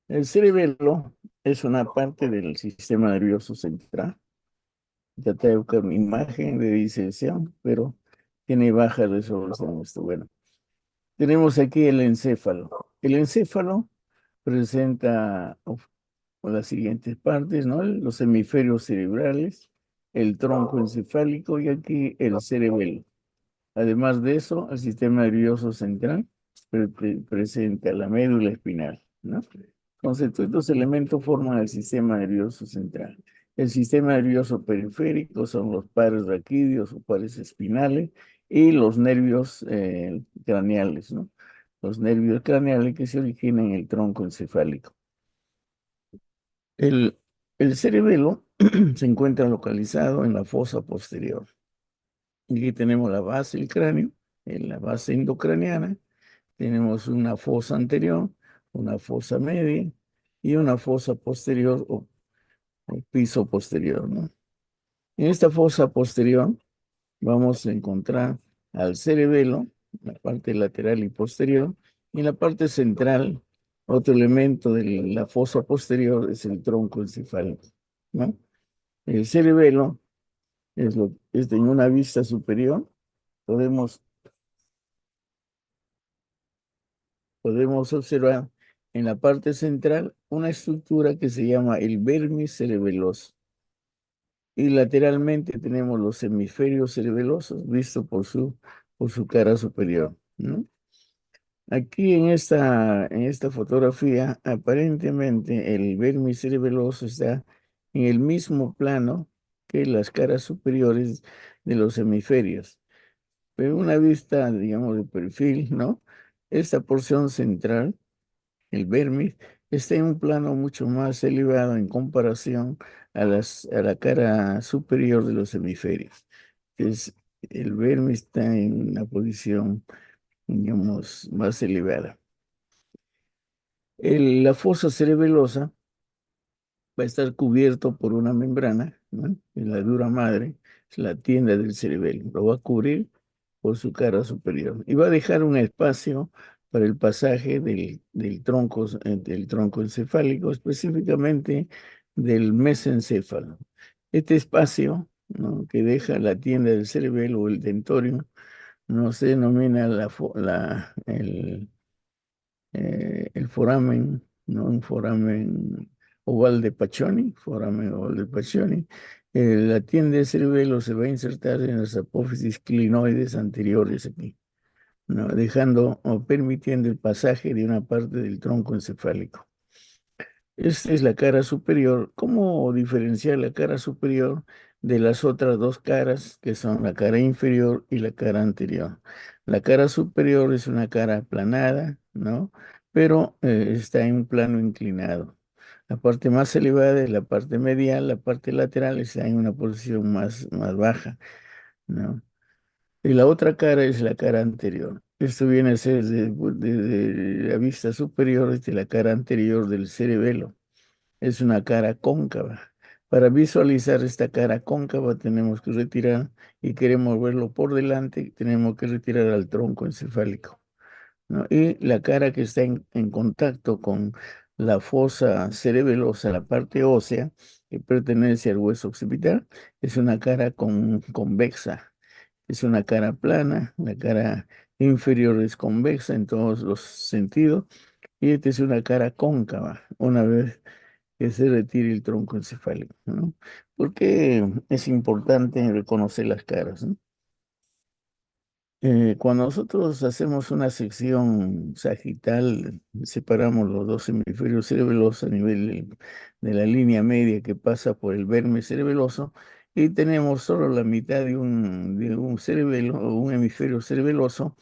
El cerebelo es una parte del sistema nervioso central. Ya te voy a buscar una imagen de disección, pero tiene baja resolución esto. Bueno, tenemos aquí el encéfalo. El encéfalo presenta las siguientes partes, ¿no? Los hemisferios cerebrales, el tronco encefálico y aquí el cerebelo. Además de eso, el sistema nervioso central presenta la médula espinal, ¿no? Entonces, todos estos elementos forman el sistema nervioso central. El sistema nervioso periférico son los pares raquídeos o pares espinales y los nervios craneales, ¿no? Los nervios craneales que se originan en el tronco encefálico. El, el cerebelo se encuentra localizado en la fosa posterior. Y aquí tenemos la base del cráneo, en la base endocraniana. Tenemos una fosa anterior, una fosa media y una fosa posterior o piso posterior, ¿no? En esta fosa posterior vamos a encontrar al cerebelo, la parte lateral y posterior, y en la parte central, otro elemento de la fosa posterior es el tronco encefálico, ¿no? El cerebelo es en una vista superior, podemos, podemos observar en la parte central una estructura que se llama el vermis cerebeloso. Y lateralmente tenemos los hemisferios cerebelosos vistos por su cara superior, ¿no? Aquí en esta fotografía, aparentemente el vermis cerebeloso está en el mismo plano que las caras superiores de los hemisferios. Pero una vista, digamos, de perfil, ¿no? Esta porción central, el vermis, está en un plano mucho más elevado en comparación a la cara superior de los hemisferios. Es, el vermis está en una posición, digamos, más elevada. La fosa cerebelosa va a estar cubierto por una membrana, ¿no? En la dura madre, es la tienda del cerebelo. Lo va a cubrir por su cara superior y va a dejar un espacio para el pasaje del tronco encefálico, específicamente del mesencéfalo. Este espacio, ¿no?, que deja la tienda del cerebelo o el tentorium, no se denomina el foramen, ¿no? Un foramen oval de Paccioni, foramen oval de Paccioni. La tienda del cerebelo se va a insertar en las apófisis clinoides anteriores aquí, ¿no? Dejando o permitiendo el pasaje de una parte del tronco encefálico. Esta es la cara superior. ¿Cómo diferenciar la cara superior de las otras dos caras, que son la cara inferior y la cara anterior? La cara superior es una cara aplanada, ¿no? Pero está en un plano inclinado. La parte más elevada es la parte medial, la parte lateral está en una posición más baja, ¿no? Y la otra cara es la cara anterior. Esto viene a ser de la vista superior, desde la cara anterior del cerebelo. Es una cara cóncava. Para visualizar esta cara cóncava tenemos que retirar, y queremos verlo por delante, tenemos que retirar al tronco encefálico, ¿no? Y la cara que está en contacto con la fosa cerebelosa, la parte ósea, que pertenece al hueso occipital, es una cara convexa. Es una cara plana, la cara inferior es convexa en todos los sentidos, y esta es una cara cóncava, una vez que se retire el tronco encefálico, ¿no? Porque es importante reconocer las caras, ¿no? Cuando nosotros hacemos una sección sagital, separamos los dos hemisferios cerebelosos a nivel de la línea media que pasa por el verme cerebeloso, y tenemos solo la mitad de un cerebelo o un hemisferio cerebeloso.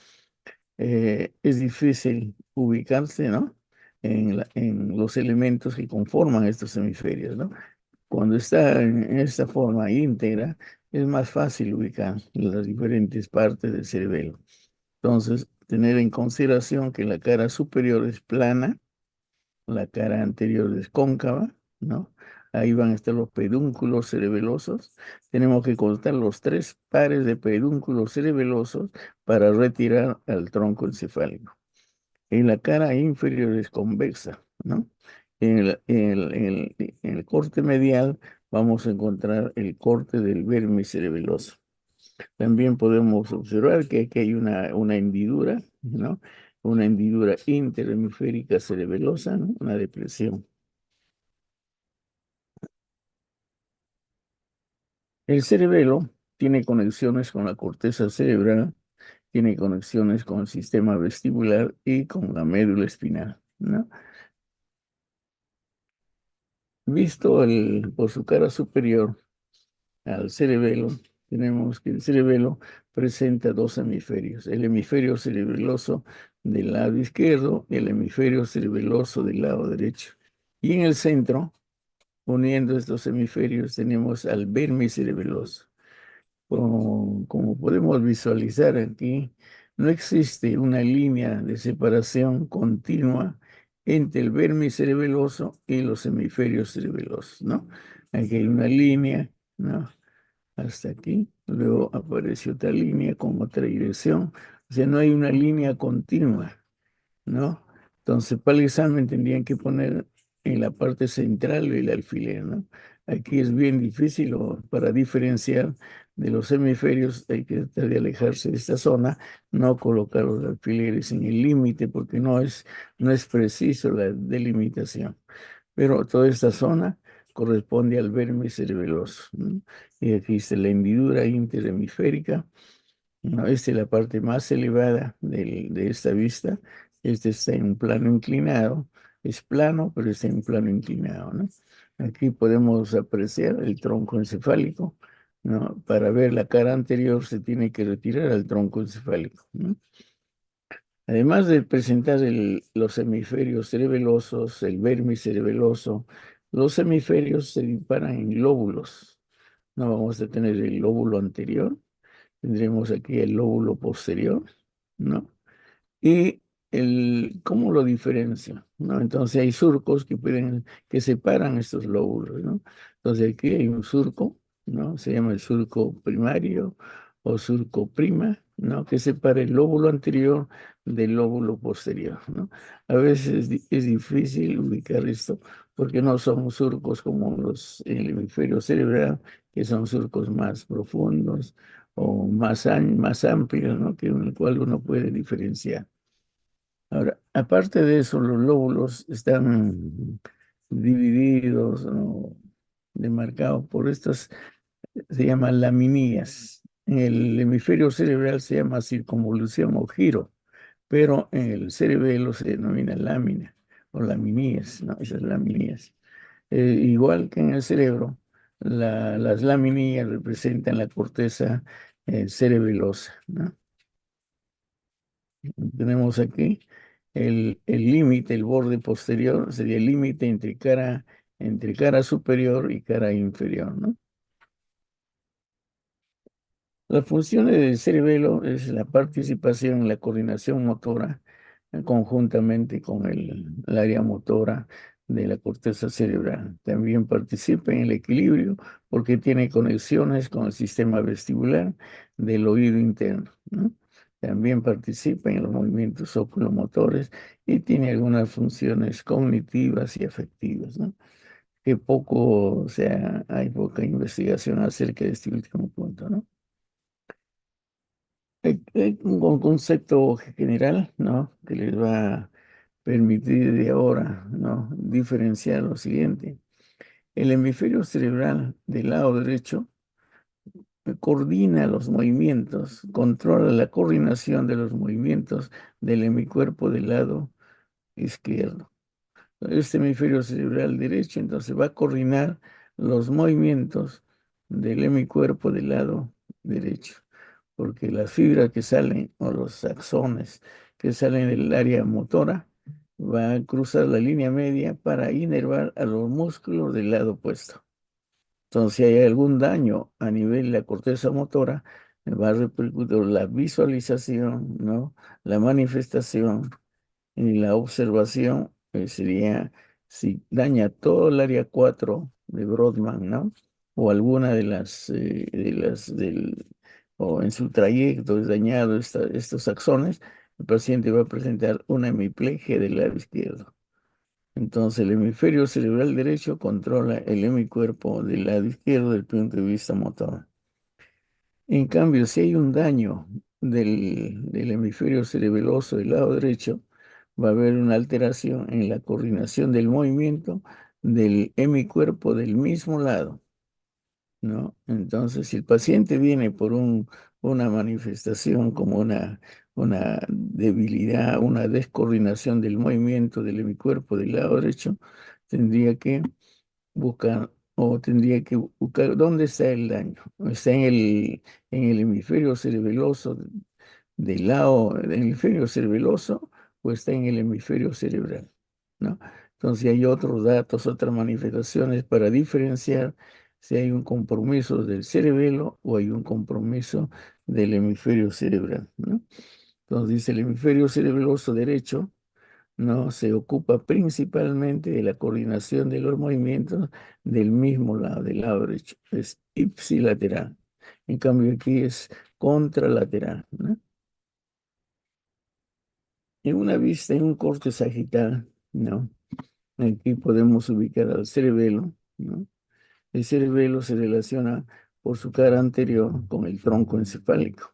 Es difícil ubicarse, ¿no? En los elementos que conforman estos hemisferios, ¿no? Cuando está en esta forma íntegra, es más fácil ubicar las diferentes partes del cerebelo. Entonces, tener en consideración que la cara superior es plana, la cara anterior es cóncava, ¿no? Ahí van a estar los pedúnculos cerebelosos. Tenemos que contar los tres pares de pedúnculos cerebelosos para retirar al tronco encefálico. Y la cara inferior es convexa, ¿no? en el corte medial vamos a encontrar el corte del vermis cerebeloso. También podemos observar que aquí hay una hendidura, ¿no? Una hendidura interhemisférica cerebelosa, ¿no? Una depresión. El cerebelo tiene conexiones con la corteza cerebral, tiene conexiones con el sistema vestibular y con la médula espinal, ¿no? Visto por su cara superior al cerebelo, tenemos que el cerebelo presenta dos hemisferios, el hemisferio cerebeloso del lado izquierdo y el hemisferio cerebeloso del lado derecho. Y en el centro, uniendo estos hemisferios, tenemos al vermis cerebeloso. Como podemos visualizar aquí, no existe una línea de separación continua entre el vermis cerebeloso y los hemisferios cerebelosos, ¿no? Aquí hay una línea, ¿no? Hasta aquí, luego aparece otra línea con otra dirección, o sea, no hay una línea continua, ¿no? Entonces, para el examen tendrían que poner en la parte central el alfiler, ¿no? Aquí es bien difícil para diferenciar de los hemisferios, hay que tratar de alejarse de esta zona, no colocar los alfileres en el límite porque no es preciso la delimitación. Pero toda esta zona corresponde al vermis cerebeloso, ¿no? Y aquí está la hendidura interhemisférica, ¿no? Esta es la parte más elevada de esta vista. Este está en un plano inclinado. Es plano, pero está en un plano inclinado, ¿no? Aquí podemos apreciar el tronco encefálico, ¿no? Para ver la cara anterior se tiene que retirar el tronco encefálico, ¿no? Además de presentar los hemisferios cerebelosos, el vermis cerebeloso, los hemisferios se disparan en lóbulos. No vamos a tener el lóbulo anterior, tendremos aquí el lóbulo posterior, ¿no? Y ¿cómo lo diferencio? ¿No? Entonces hay surcos que separan estos lóbulos, ¿no? Entonces aquí hay un surco, ¿no? Se llama el surco primario o surco prima, ¿no? Que separa el lóbulo anterior del lóbulo posterior, ¿no? A veces es difícil ubicar esto porque no son surcos como en el hemisferio cerebral, que son surcos más profundos o más amplios, ¿no? Que en el cual uno puede diferenciar. Ahora, aparte de eso, los lóbulos están divididos, ¿no? Demarcados por estas, se llaman laminías. En el hemisferio cerebral se llama circunvolución o giro, pero en el cerebelo se denomina lámina o laminías, ¿no? Esas laminías. Igual que en el cerebro, las laminías representan la corteza cerebelosa, ¿no? Tenemos aquí el límite, el borde posterior, sería el límite entre cara superior y cara inferior, ¿no? Las funciones del cerebelo es la participación en la coordinación motora conjuntamente con el área motora de la corteza cerebral. También participa en el equilibrio porque tiene conexiones con el sistema vestibular del oído interno, ¿no? También participa en los movimientos oculomotores y tiene algunas funciones cognitivas y afectivas, ¿no? Que poco, o sea, hay poca investigación acerca de este último punto, ¿no? Un concepto general, ¿no? Que les va a permitir de ahora, ¿no? Diferenciar lo siguiente. El hemisferio cerebral del lado derecho coordina los movimientos, controla la coordinación de los movimientos del hemicuerpo del lado izquierdo. Este hemisferio cerebral derecho entonces va a coordinar los movimientos del hemicuerpo del lado derecho, porque las fibras que salen o los axones que salen del área motora van a cruzar la línea media para inervar a los músculos del lado opuesto. Entonces, si hay algún daño a nivel de la corteza motora, va a repercutir la visualización, ¿no? La manifestación y la observación sería si daña todo el área 4 de Brodmann, ¿no? O alguna o en su trayecto es dañado estos axones, el paciente va a presentar una hemiplegia del lado izquierdo. Entonces, el hemisferio cerebral derecho controla el hemicuerpo del lado izquierdo desde el punto de vista motor. En cambio, si hay un daño del hemisferio cerebeloso del lado derecho, va a haber una alteración en la coordinación del movimiento del hemicuerpo del mismo lado, ¿no? Entonces, si el paciente viene por una manifestación como una debilidad, una descoordinación del movimiento del hemicuerpo del lado derecho, tendría que buscar o tendría que buscar dónde está el daño. ¿Está en el hemisferio cerebeloso del lado del hemisferio cerebeloso o está en el hemisferio cerebral? ¿No? Entonces hay otros datos, otras manifestaciones para diferenciar si hay un compromiso del cerebelo o hay un compromiso del hemisferio cerebral, ¿no? Entonces dice el hemisferio cerebeloso derecho, ¿no? Se ocupa principalmente de la coordinación de los movimientos del mismo lado, del lado derecho. Es ipsilateral. En cambio aquí es contralateral, ¿no? En una vista, en un corte sagital, ¿no? Aquí podemos ubicar al cerebelo, ¿no? El cerebelo se relaciona por su cara anterior con el tronco encefálico,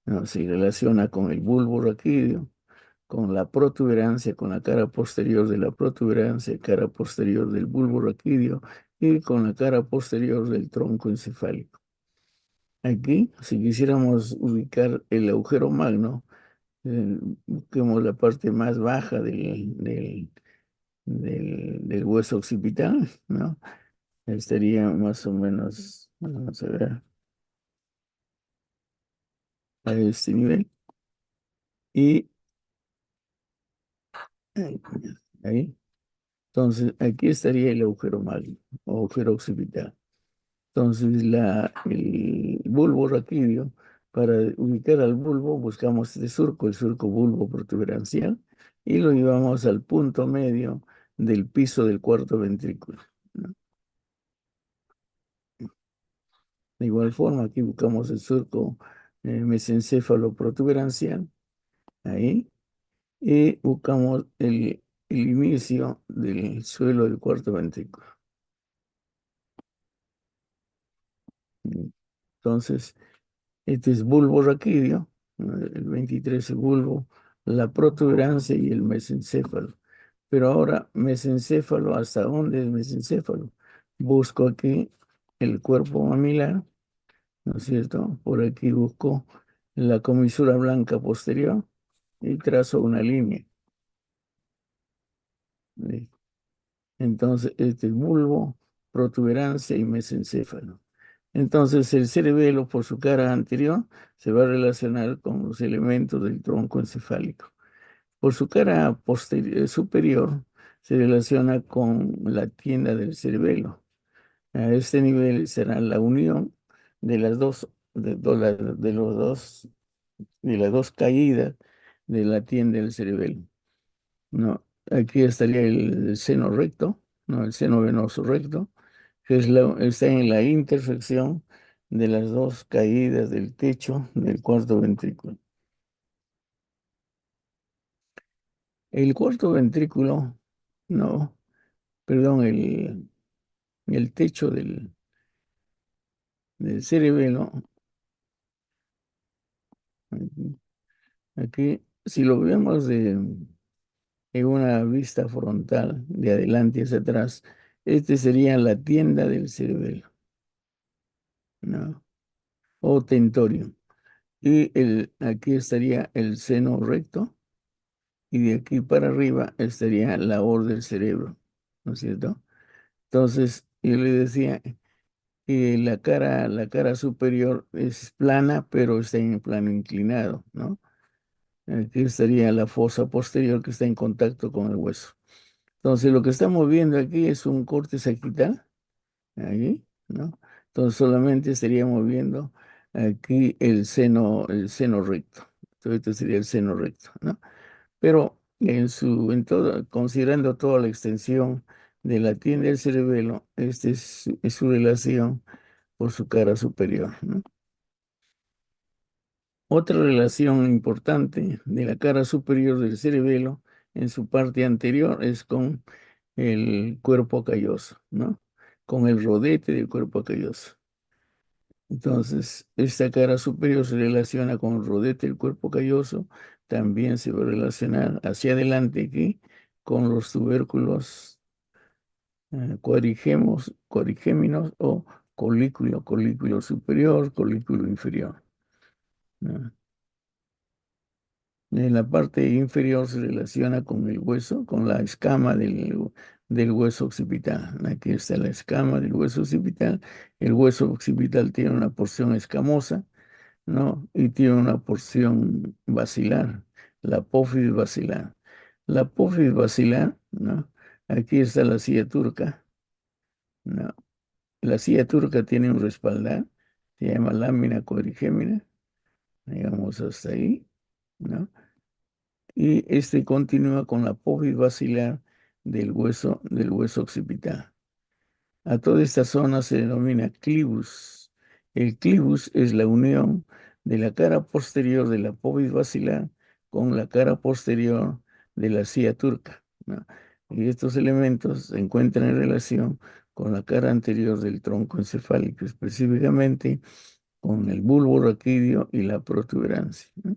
¿no? Se relaciona con el bulbo raquídeo, con la protuberancia, con la cara posterior de la protuberancia, cara posterior del bulbo raquídeo y con la cara posterior del tronco encefálico. Aquí, si quisiéramos ubicar el agujero magno, busquemos la parte más baja del hueso occipital, ¿no? Estaría más o menos, vamos a ver, a este nivel. Y ahí, ahí. Entonces, aquí estaría el agujero magno, o agujero occipital. Entonces, el bulbo raquídeo, para ubicar al bulbo, buscamos este surco, el surco bulbo protuberancial, y lo llevamos al punto medio del piso del cuarto ventrículo, ¿no? De igual forma, aquí buscamos el surco mesencéfalo protuberancial, ahí, y buscamos el inicio del suelo del cuarto ventrículo. Entonces, este es bulbo raquídeo, ¿no? El 23 es bulbo, la protuberancia y el mesencéfalo. Pero ahora, mesencéfalo, ¿hasta dónde es mesencéfalo? Busco aquí el cuerpo mamilar, ¿no es cierto? Por aquí busco la comisura blanca posterior y trazo una línea. ¿Sí? Entonces, este es bulbo, protuberancia y mesencéfalo. Entonces, el cerebelo, por su cara anterior, se va a relacionar con los elementos del tronco encefálico. Por su cara superior, se relaciona con la tienda del cerebelo. A este nivel será la unión de las dos, de los dos, de las dos caídas de la tienda del cerebelo. No, aquí estaría el seno recto, no, el seno venoso recto, que está en la intersección de las dos caídas del techo del cuarto ventrículo. El cuarto ventrículo, no, perdón, el techo del cerebelo, aquí, si lo vemos en una vista frontal, de adelante hacia atrás, este sería la tienda del cerebelo, ¿no? O tentorium. Y aquí estaría el seno recto y de aquí para arriba estaría la labor del cerebro, ¿no es cierto? Entonces, yo le decía que la cara superior es plana, pero está en plano inclinado, ¿no? Aquí estaría la fosa posterior que está en contacto con el hueso. Entonces, lo que estamos viendo aquí es un corte sagital, aquí, ¿no? Entonces, solamente estaríamos viendo aquí el seno recto. Entonces, este sería el seno recto, ¿no? Pero en todo, considerando toda la extensión de la tienda del cerebelo, es su relación por su cara superior, ¿no? Otra relación importante de la cara superior del cerebelo en su parte anterior es con el cuerpo calloso, ¿no? Con el rodete del cuerpo calloso. Entonces, esta cara superior se relaciona con el rodete del cuerpo calloso, también se va a relacionar hacia adelante aquí con los tubérculos cuadrigéminos o colículo superior, colículo inferior, ¿no? En la parte inferior se relaciona con el hueso, con la escama del hueso occipital. Aquí está la escama del hueso occipital. El hueso occipital tiene una porción escamosa, ¿no? Y tiene una porción basilar, la apófisis basilar. La apófisis basilar, ¿no? Aquí está la silla turca, ¿no? La silla turca tiene un respaldar, se llama lámina cuadrigémina, digamos hasta ahí, ¿no? Y este continúa con la apófisis basilar del hueso occipital. A toda esta zona se denomina clivus. El clivus es la unión de la cara posterior de la apófisis basilar con la cara posterior de la silla turca, ¿no? Y estos elementos se encuentran en relación con la cara anterior del tronco encefálico, específicamente con el bulbo raquídeo y la protuberancia, ¿no?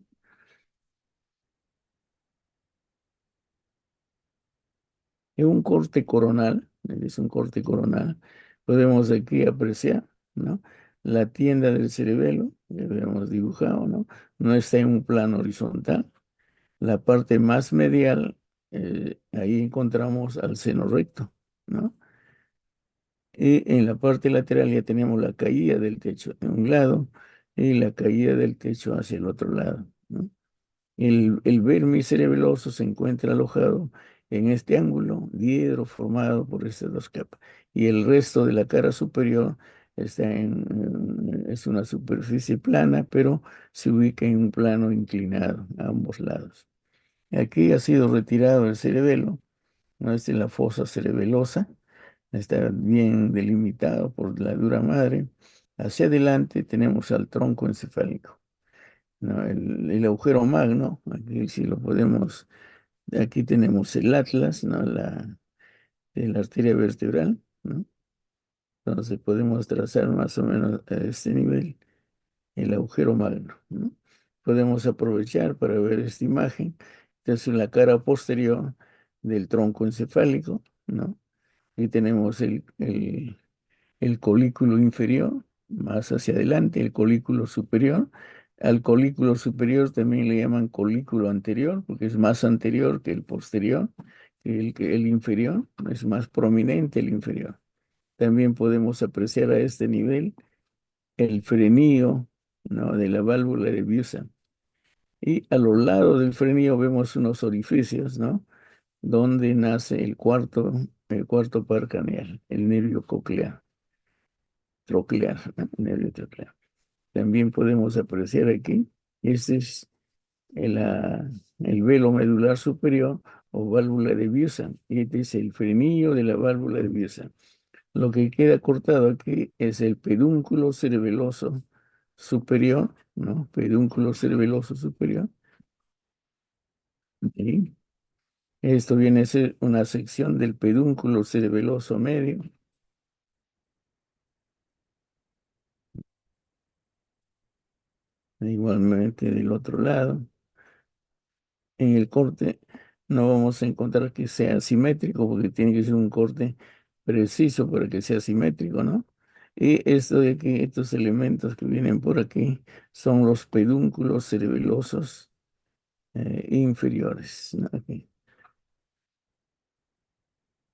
En un corte coronal, es un corte coronal, podemos aquí apreciar, ¿no? La tienda del cerebelo, que habíamos dibujado, ¿no? No está en un plano horizontal. La parte más medial, ahí encontramos al seno recto, ¿no? Y en la parte lateral ya tenemos la caída del techo de un lado y la caída del techo hacia el otro lado, ¿no? El vermis cerebeloso se encuentra alojado en este ángulo diedro formado por estas dos capas. Y el resto de la cara superior es una superficie plana, pero se ubica en un plano inclinado a ambos lados. Aquí ha sido retirado el cerebelo, ¿no? Esta es la fosa cerebelosa, está bien delimitado por la dura madre. Hacia adelante tenemos al tronco encefálico, ¿no? El agujero magno, aquí sí lo podemos, aquí tenemos el atlas, ¿no? De la arteria vertebral, ¿no? Entonces podemos trazar más o menos a este nivel el agujero magno, ¿no? Podemos aprovechar para ver esta imagen. Esta es la cara posterior del tronco encefálico, ¿no? Y tenemos el colículo inferior, más hacia adelante, el colículo superior. Al colículo superior también le llaman colículo anterior, porque es más anterior que el posterior, que el inferior, es más prominente el inferior. También podemos apreciar a este nivel el frenillo, ¿no? De la válvula de Busan. Y a los lados del frenillo vemos unos orificios, ¿no? Donde nace el cuarto par craneal, el nervio coclear, troclear, ¿no? Nervio troclear. También podemos apreciar aquí, este es el velo medular superior o válvula de Busan. Este es el frenillo de la válvula de Busan. Lo que queda cortado aquí es el pedúnculo cerebeloso superior, ¿no? Pedúnculo cerebeloso superior. ¿Sí? Esto viene a ser una sección del pedúnculo cerebeloso medio. Igualmente del otro lado. En el corte no vamos a encontrar que sea simétrico porque tiene que ser un corte preciso para que sea simétrico, ¿no? Y esto de aquí, estos elementos que vienen por aquí son los pedúnculos cerebelosos inferiores, ¿no?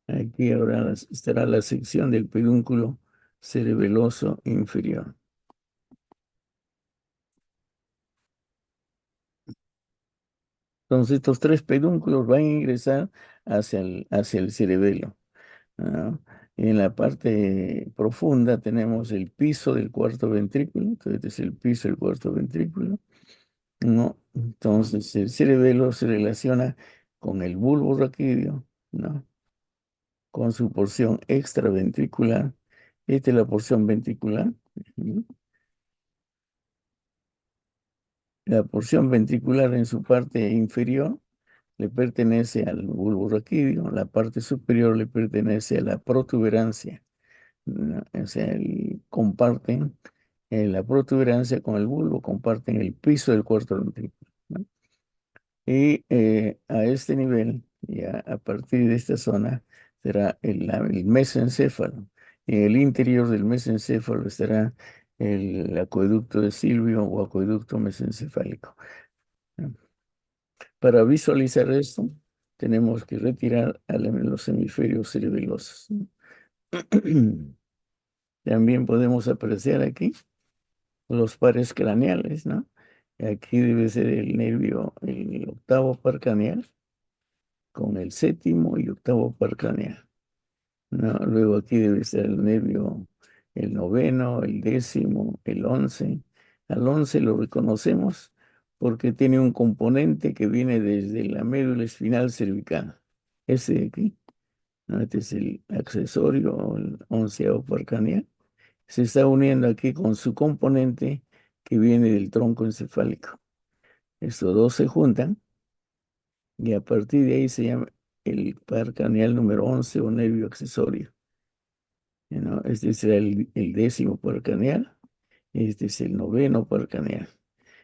Aquí ahora estará la sección del pedúnculo cerebeloso inferior. Entonces estos tres pedúnculos van a ingresar hacia el cerebelo, ¿no? Y en la parte profunda tenemos el piso del cuarto ventrículo, entonces este es el piso del cuarto ventrículo, ¿no? Entonces el cerebelo se relaciona con el bulbo raquídeo, ¿no? Con su porción extraventricular. Esta es la porción ventricular, ¿no? La porción ventricular en su parte inferior le pertenece al bulbo raquídeo, la parte superior le pertenece a la protuberancia, ¿no? O sea, comparten la protuberancia con el bulbo, comparten el piso del cuarto ventrículo, ¿no? Y a este nivel, ya a partir de esta zona, será el mesencéfalo. En el interior del mesencéfalo estará el acueducto de Silvio o acueducto mesencefálico, ¿no? Para visualizar esto, tenemos que retirar los hemisferios cerebelosos, ¿no? También podemos apreciar aquí los pares craneales, ¿no? Aquí debe ser el nervio, el octavo par craneal, con el séptimo y octavo par craneal, ¿no? Luego aquí debe ser el nervio, el noveno, el décimo, el 11. Al 11 lo reconocemos porque tiene un componente que viene desde la médula espinal cervical. Ese de aquí, ¿no? Este es el accesorio, o el onceavo par craneal. Se está uniendo aquí con su componente que viene del tronco encefálico. Estos dos se juntan y a partir de ahí se llama el par craneal número 11 o nervio accesorio, ¿no? Este será el décimo par craneal, este es el noveno par craneal.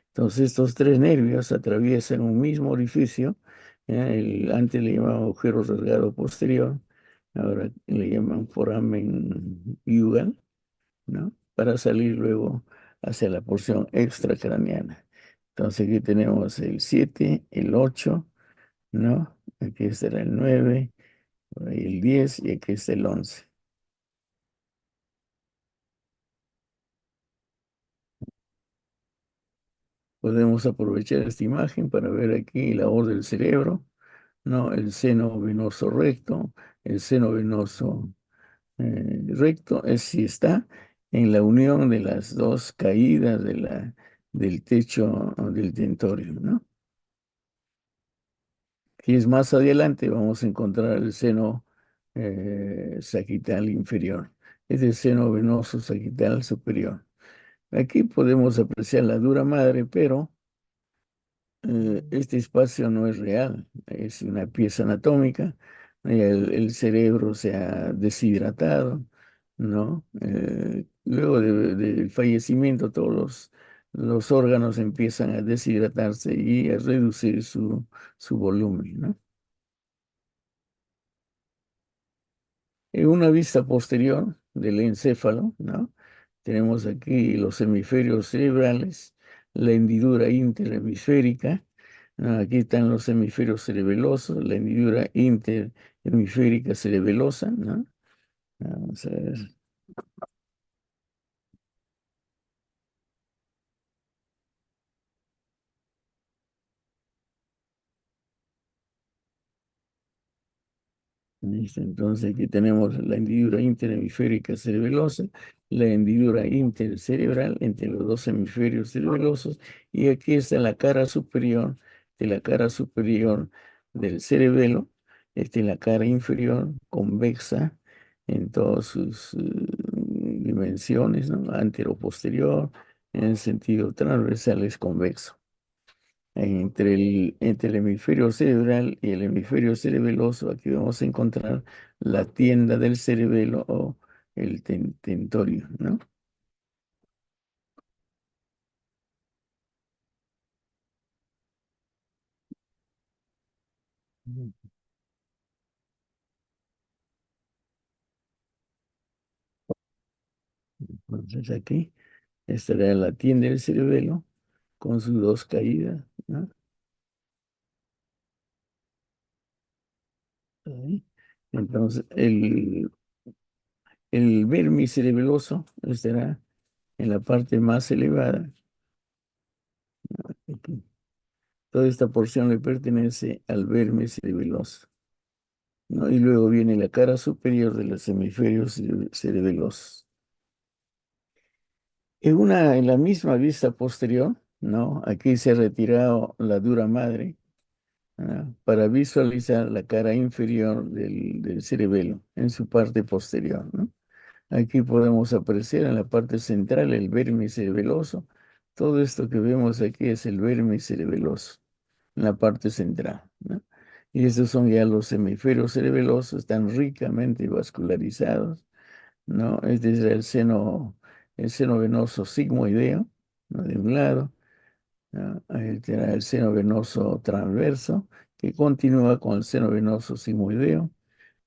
Entonces estos tres nervios atraviesan un mismo orificio, ¿ya? Antes le llamaban agujero rasgado posterior, ahora le llaman foramen yugal, ¿no? Para salir luego hacia la porción extracraneana. Entonces aquí tenemos el 7, el 8, ¿no? Aquí estará el 9, por ahí el 10 y aquí está el 11. Podemos aprovechar esta imagen para ver aquí la labor del cerebro, ¿no? El seno venoso recto, el seno venoso recto, es si está en la unión de las dos caídas del techo del tentorio, ¿no? Si es más adelante, vamos a encontrar el seno sagital inferior. Es el seno venoso sagital superior. Aquí podemos apreciar la dura madre, pero este espacio no es real, es una pieza anatómica. El cerebro se ha deshidratado, ¿no? Luego del fallecimiento, todos los órganos empiezan a deshidratarse y a reducir su volumen, ¿no? En una vista posterior del encéfalo, ¿no? Tenemos aquí los hemisferios cerebrales, la hendidura interhemisférica, ¿no? Aquí están los hemisferios cerebelosos, la hendidura interhemisférica cerebelosa, ¿no? Vamos a ver. ¿Listo? Entonces aquí tenemos la hendidura interhemisférica cerebelosa, la hendidura intercerebral entre los dos hemisferios cerebelosos y aquí está la cara superior de la cara superior del cerebelo, la cara inferior convexa en todas sus dimensiones, ¿no? Antero-posterior, en el sentido transversal es convexo. Entre el hemisferio cerebral y el hemisferio cerebeloso, aquí vamos a encontrar la tienda del cerebelo o el tentorio, ¿no? Ujú. Entonces aquí estará la tienda del cerebelo con sus dos caídas, ¿no? Ahí. Entonces el vermis cerebeloso estará en la parte más elevada. Aquí. Toda esta porción le pertenece al vermis cerebeloso, ¿no? Y luego viene la cara superior de los hemisferios cerebelosos. En la misma vista posterior, ¿no? Aquí se ha retirado la dura madre, ¿ah? Para visualizar la cara inferior del cerebelo en su parte posterior, ¿no? Aquí podemos apreciar en la parte central el vermis cerebeloso. Todo esto que vemos aquí es el vermis cerebeloso en la parte central, ¿no? Y estos son ya los hemisferios cerebelosos, están ricamente vascularizados, ¿no? Este es el seno venoso sigmoideo, ¿no? De un lado, ¿no? Ahí será el seno venoso transverso, que continúa con el seno venoso sigmoideo.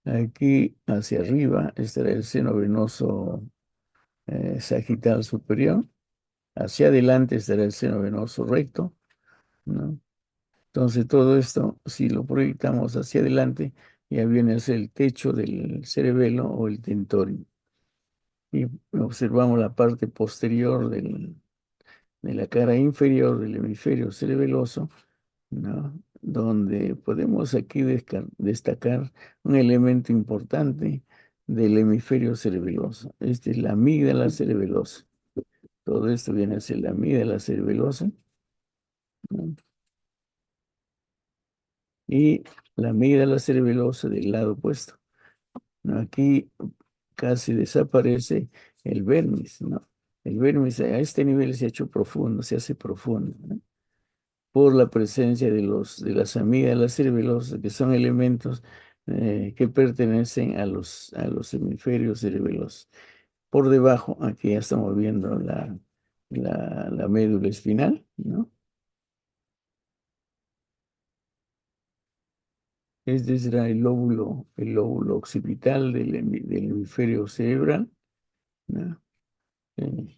Aquí hacia arriba estará el seno venoso sagital superior. Hacia adelante estará el seno venoso recto, ¿no? Entonces todo esto, si lo proyectamos hacia adelante, ya viene a ser el techo del cerebelo o el tentorium. Y observamos la parte posterior de la cara inferior del hemisferio cerebeloso, ¿no? Donde podemos aquí destacar un elemento importante del hemisferio cerebeloso. Esta es la amígdala cerebelosa. Todo esto viene a ser la amígdala cerebelosa, ¿no? Y la amígdala cerebelosa del lado opuesto, ¿no? Aquí casi desaparece el vermis, ¿no? El vermis a este nivel se ha hecho profundo, se hace profundo, ¿no? Por la presencia de las amígdalas cerebelosas, que son elementos que pertenecen a los hemisferios cerebelosos. Por debajo, aquí ya estamos viendo la médula espinal, ¿no? Este será el lóbulo occipital del hemisferio cerebral, ¿no? Eh,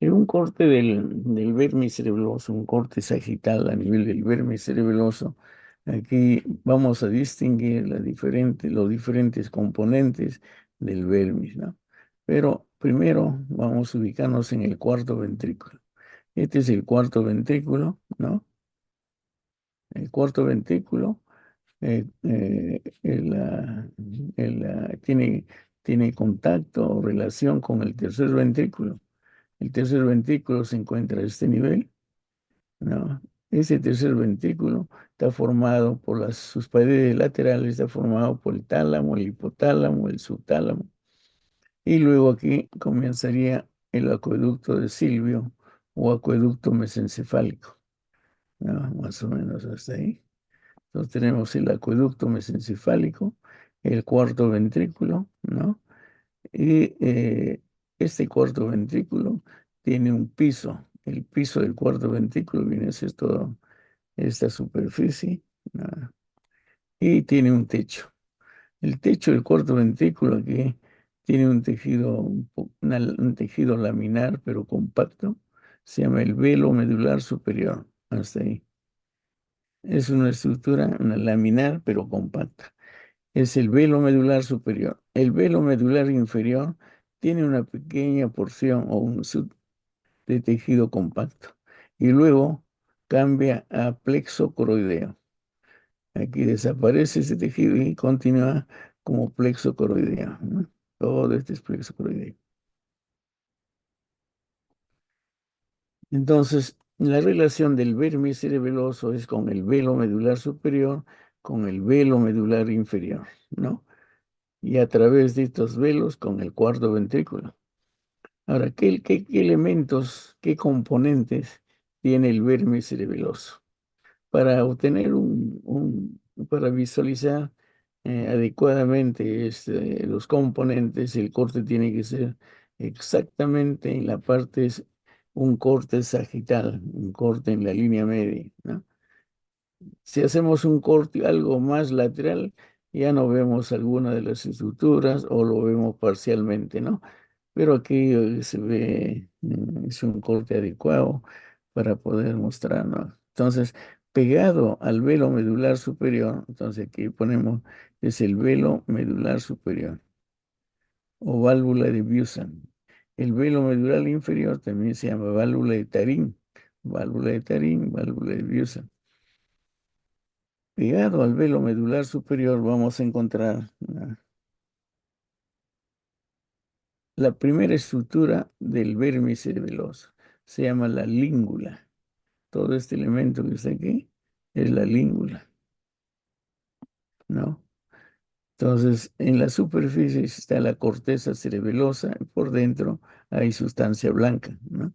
En un corte del vermis cerebeloso, un corte sagital a nivel del vermis cerebeloso, aquí vamos a distinguir los diferentes componentes del vermis, ¿no? Pero primero vamos a ubicarnos en el cuarto ventrículo. Este es el cuarto ventrículo, ¿no? El cuarto ventrículo eh, eh, el, ah, tiene contacto o relación con el tercer ventrículo. El tercer ventrículo se encuentra a este nivel, ¿no? Ese tercer ventrículo está formado por sus paredes laterales, está formado por el tálamo, el hipotálamo, el subtálamo. Y luego aquí comenzaría el acueducto de Silvio o acueducto mesencefálico, ¿no? Más o menos hasta ahí. Entonces tenemos el acueducto mesencefálico, el cuarto ventrículo, ¿no? Y este cuarto ventrículo tiene un piso. El piso del cuarto ventrículo viene a ser toda esta superficie, ¿no? Y tiene un techo. El techo del cuarto ventrículo aquí tiene un tejido, un tejido laminar pero compacto. Se llama el velo medular superior. Hasta ahí. Es una estructura, una laminar pero compacta. Es el velo medular superior. El velo medular inferior tiene una pequeña porción o un de tejido compacto y luego cambia a plexo coroideo. Aquí desaparece ese tejido y continúa como plexo coroideo, ¿no? Todo este es plexo coroideo. Entonces, la relación del vermis cerebeloso es con el velo medular superior, con el velo medular inferior, ¿no? Y a través de estos velos con el cuarto ventrículo. Ahora, ¿qué elementos, qué componentes tiene el vermis cerebeloso? Para obtener para visualizar adecuadamente los componentes, el corte tiene que ser exactamente en la parte, un corte sagital, un corte en la línea media, ¿no? Si hacemos un corte algo más lateral, ya no vemos alguna de las estructuras o lo vemos parcialmente, ¿no? Pero aquí se ve, es un corte adecuado para poder mostrarnos. Entonces, pegado al velo medular superior, entonces aquí ponemos, es el velo medular superior o válvula de Busan. El velo medular inferior también se llama válvula de Tarín, válvula de Busan. Pegado al velo medular superior vamos a encontrar la primera estructura del vermis cerebeloso. Se llama la língula. Todo este elemento que está aquí es la língula, ¿no? Entonces, en la superficie está la corteza cerebelosa y por dentro hay sustancia blanca, ¿no?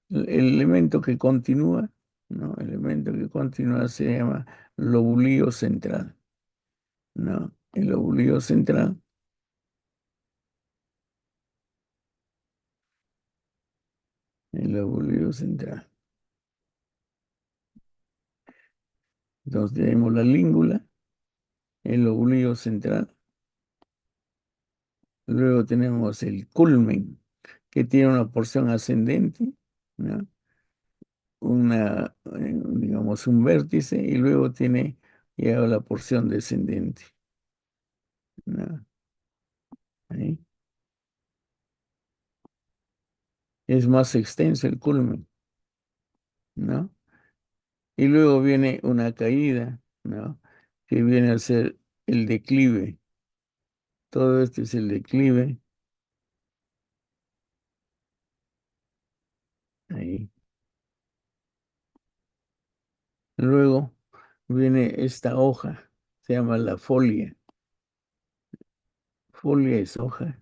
El elemento que continúa ¿no? El elemento que continúa se llama lobulillo central, ¿no? El lobulillo central. Entonces tenemos la língula, el lobulillo central. Luego tenemos el culmen, que tiene una porción ascendente, ¿no? Digamos, un vértice, y luego tiene ya la porción descendente, ¿no? Ahí. Es más extenso el culmen, ¿no? Y luego viene una caída, ¿no? Que viene a ser el declive. Todo esto es el declive. Ahí. Luego viene esta hoja, se llama la folia. Folia es hoja,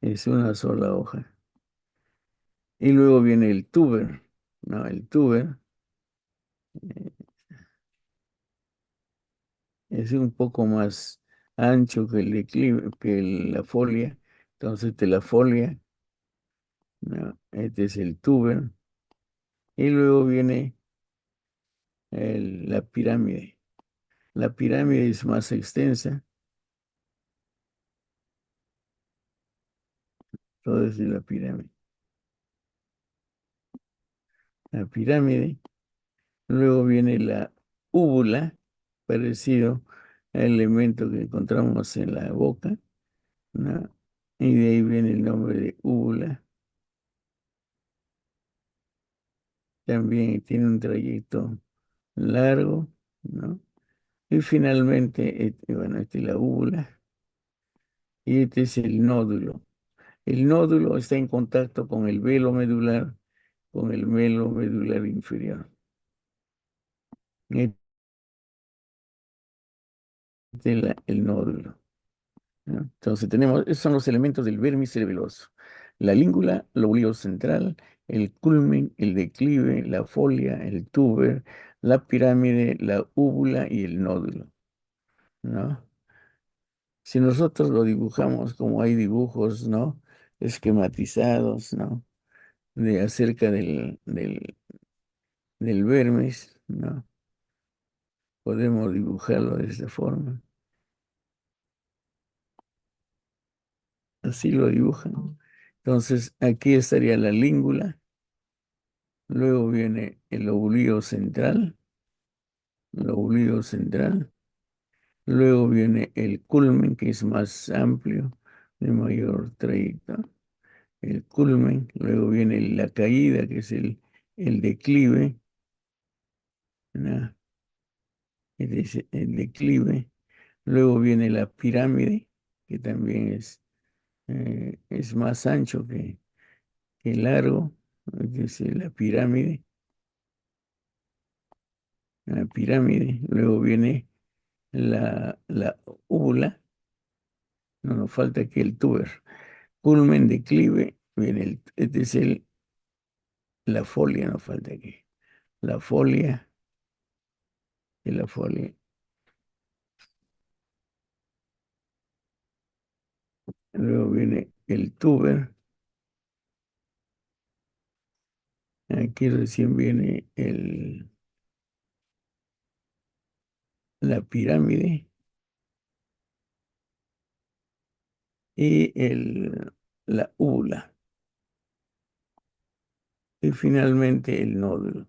es una sola hoja. Y luego viene el tuber, ¿no? El tuber es un poco más ancho que el declive, que la folia. Entonces, de la folia, ¿no? Este es el tuber. Y luego viene la pirámide. La pirámide es más extensa, todo es de la pirámide. La pirámide. Luego viene la úvula, parecido al elemento que encontramos en la boca, ¿no? Y de ahí viene el nombre de úvula. También tiene un trayecto largo, ¿no? Y finalmente, bueno, esta es la úvula y este es el nódulo. El nódulo está en contacto con el velo medular inferior. Este es el nódulo, ¿no? Entonces tenemos, esos son los elementos del vermis cerebeloso. La língula, lóbulo central, el culmen, el declive, la folia, el tuber, la pirámide, la úvula y el nódulo, ¿no? Si nosotros lo dibujamos como hay dibujos, ¿no? Esquematizados, ¿no? De acerca del vermis, ¿no? Podemos dibujarlo de esta forma. Así lo dibujan. Entonces, aquí estaría la língula, luego viene el lobulillo central, luego viene el culmen, que es más amplio, de mayor trayecto, el culmen, luego viene la caída, que es el declive, ¿no? El declive, luego viene la pirámide, que también es más ancho que largo, es la pirámide, luego viene la úvula, no nos falta aquí el tuber, culmen, declive, viene este es la folia, nos falta aquí, la folia y la folia, luego viene el tuber, aquí recién viene la pirámide y la úvula, y finalmente el nódulo.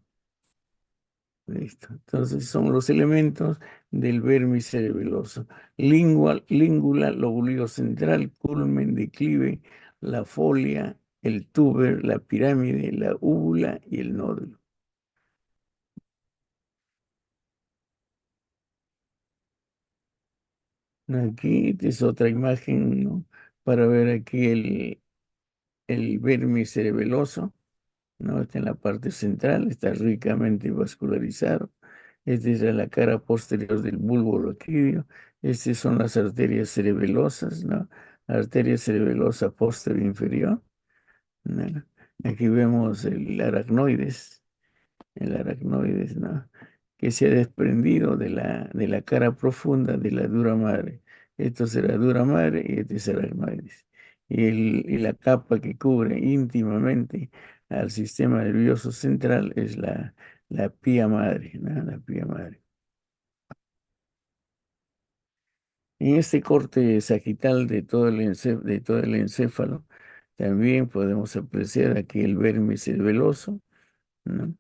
Listo. Entonces son los elementos del vermis cerebeloso. Língula, lóbulo central, culmen, declive, la folia, el tuber, la pirámide, la úvula y el nódulo. Aquí es otra imagen, ¿no? Para ver aquí el vermis cerebeloso, ¿no? Está en la parte central, está ricamente vascularizado. Esta es la cara posterior del bulbo raquídeo. Estas son las arterias cerebelosas, ¿no? Arteria cerebelosa posterior inferior, ¿no? Aquí vemos el aracnoides, el aracnoides, ¿no? Que se ha desprendido de la cara profunda de la dura madre. Esto será dura madre y este es aracnoides. Y la capa que cubre íntimamente al sistema nervioso central es la pía madre, ¿no? La pía madre. En este corte sagital de todo el encéfalo, también podemos apreciar aquí el verme cerebeloso, ¿no?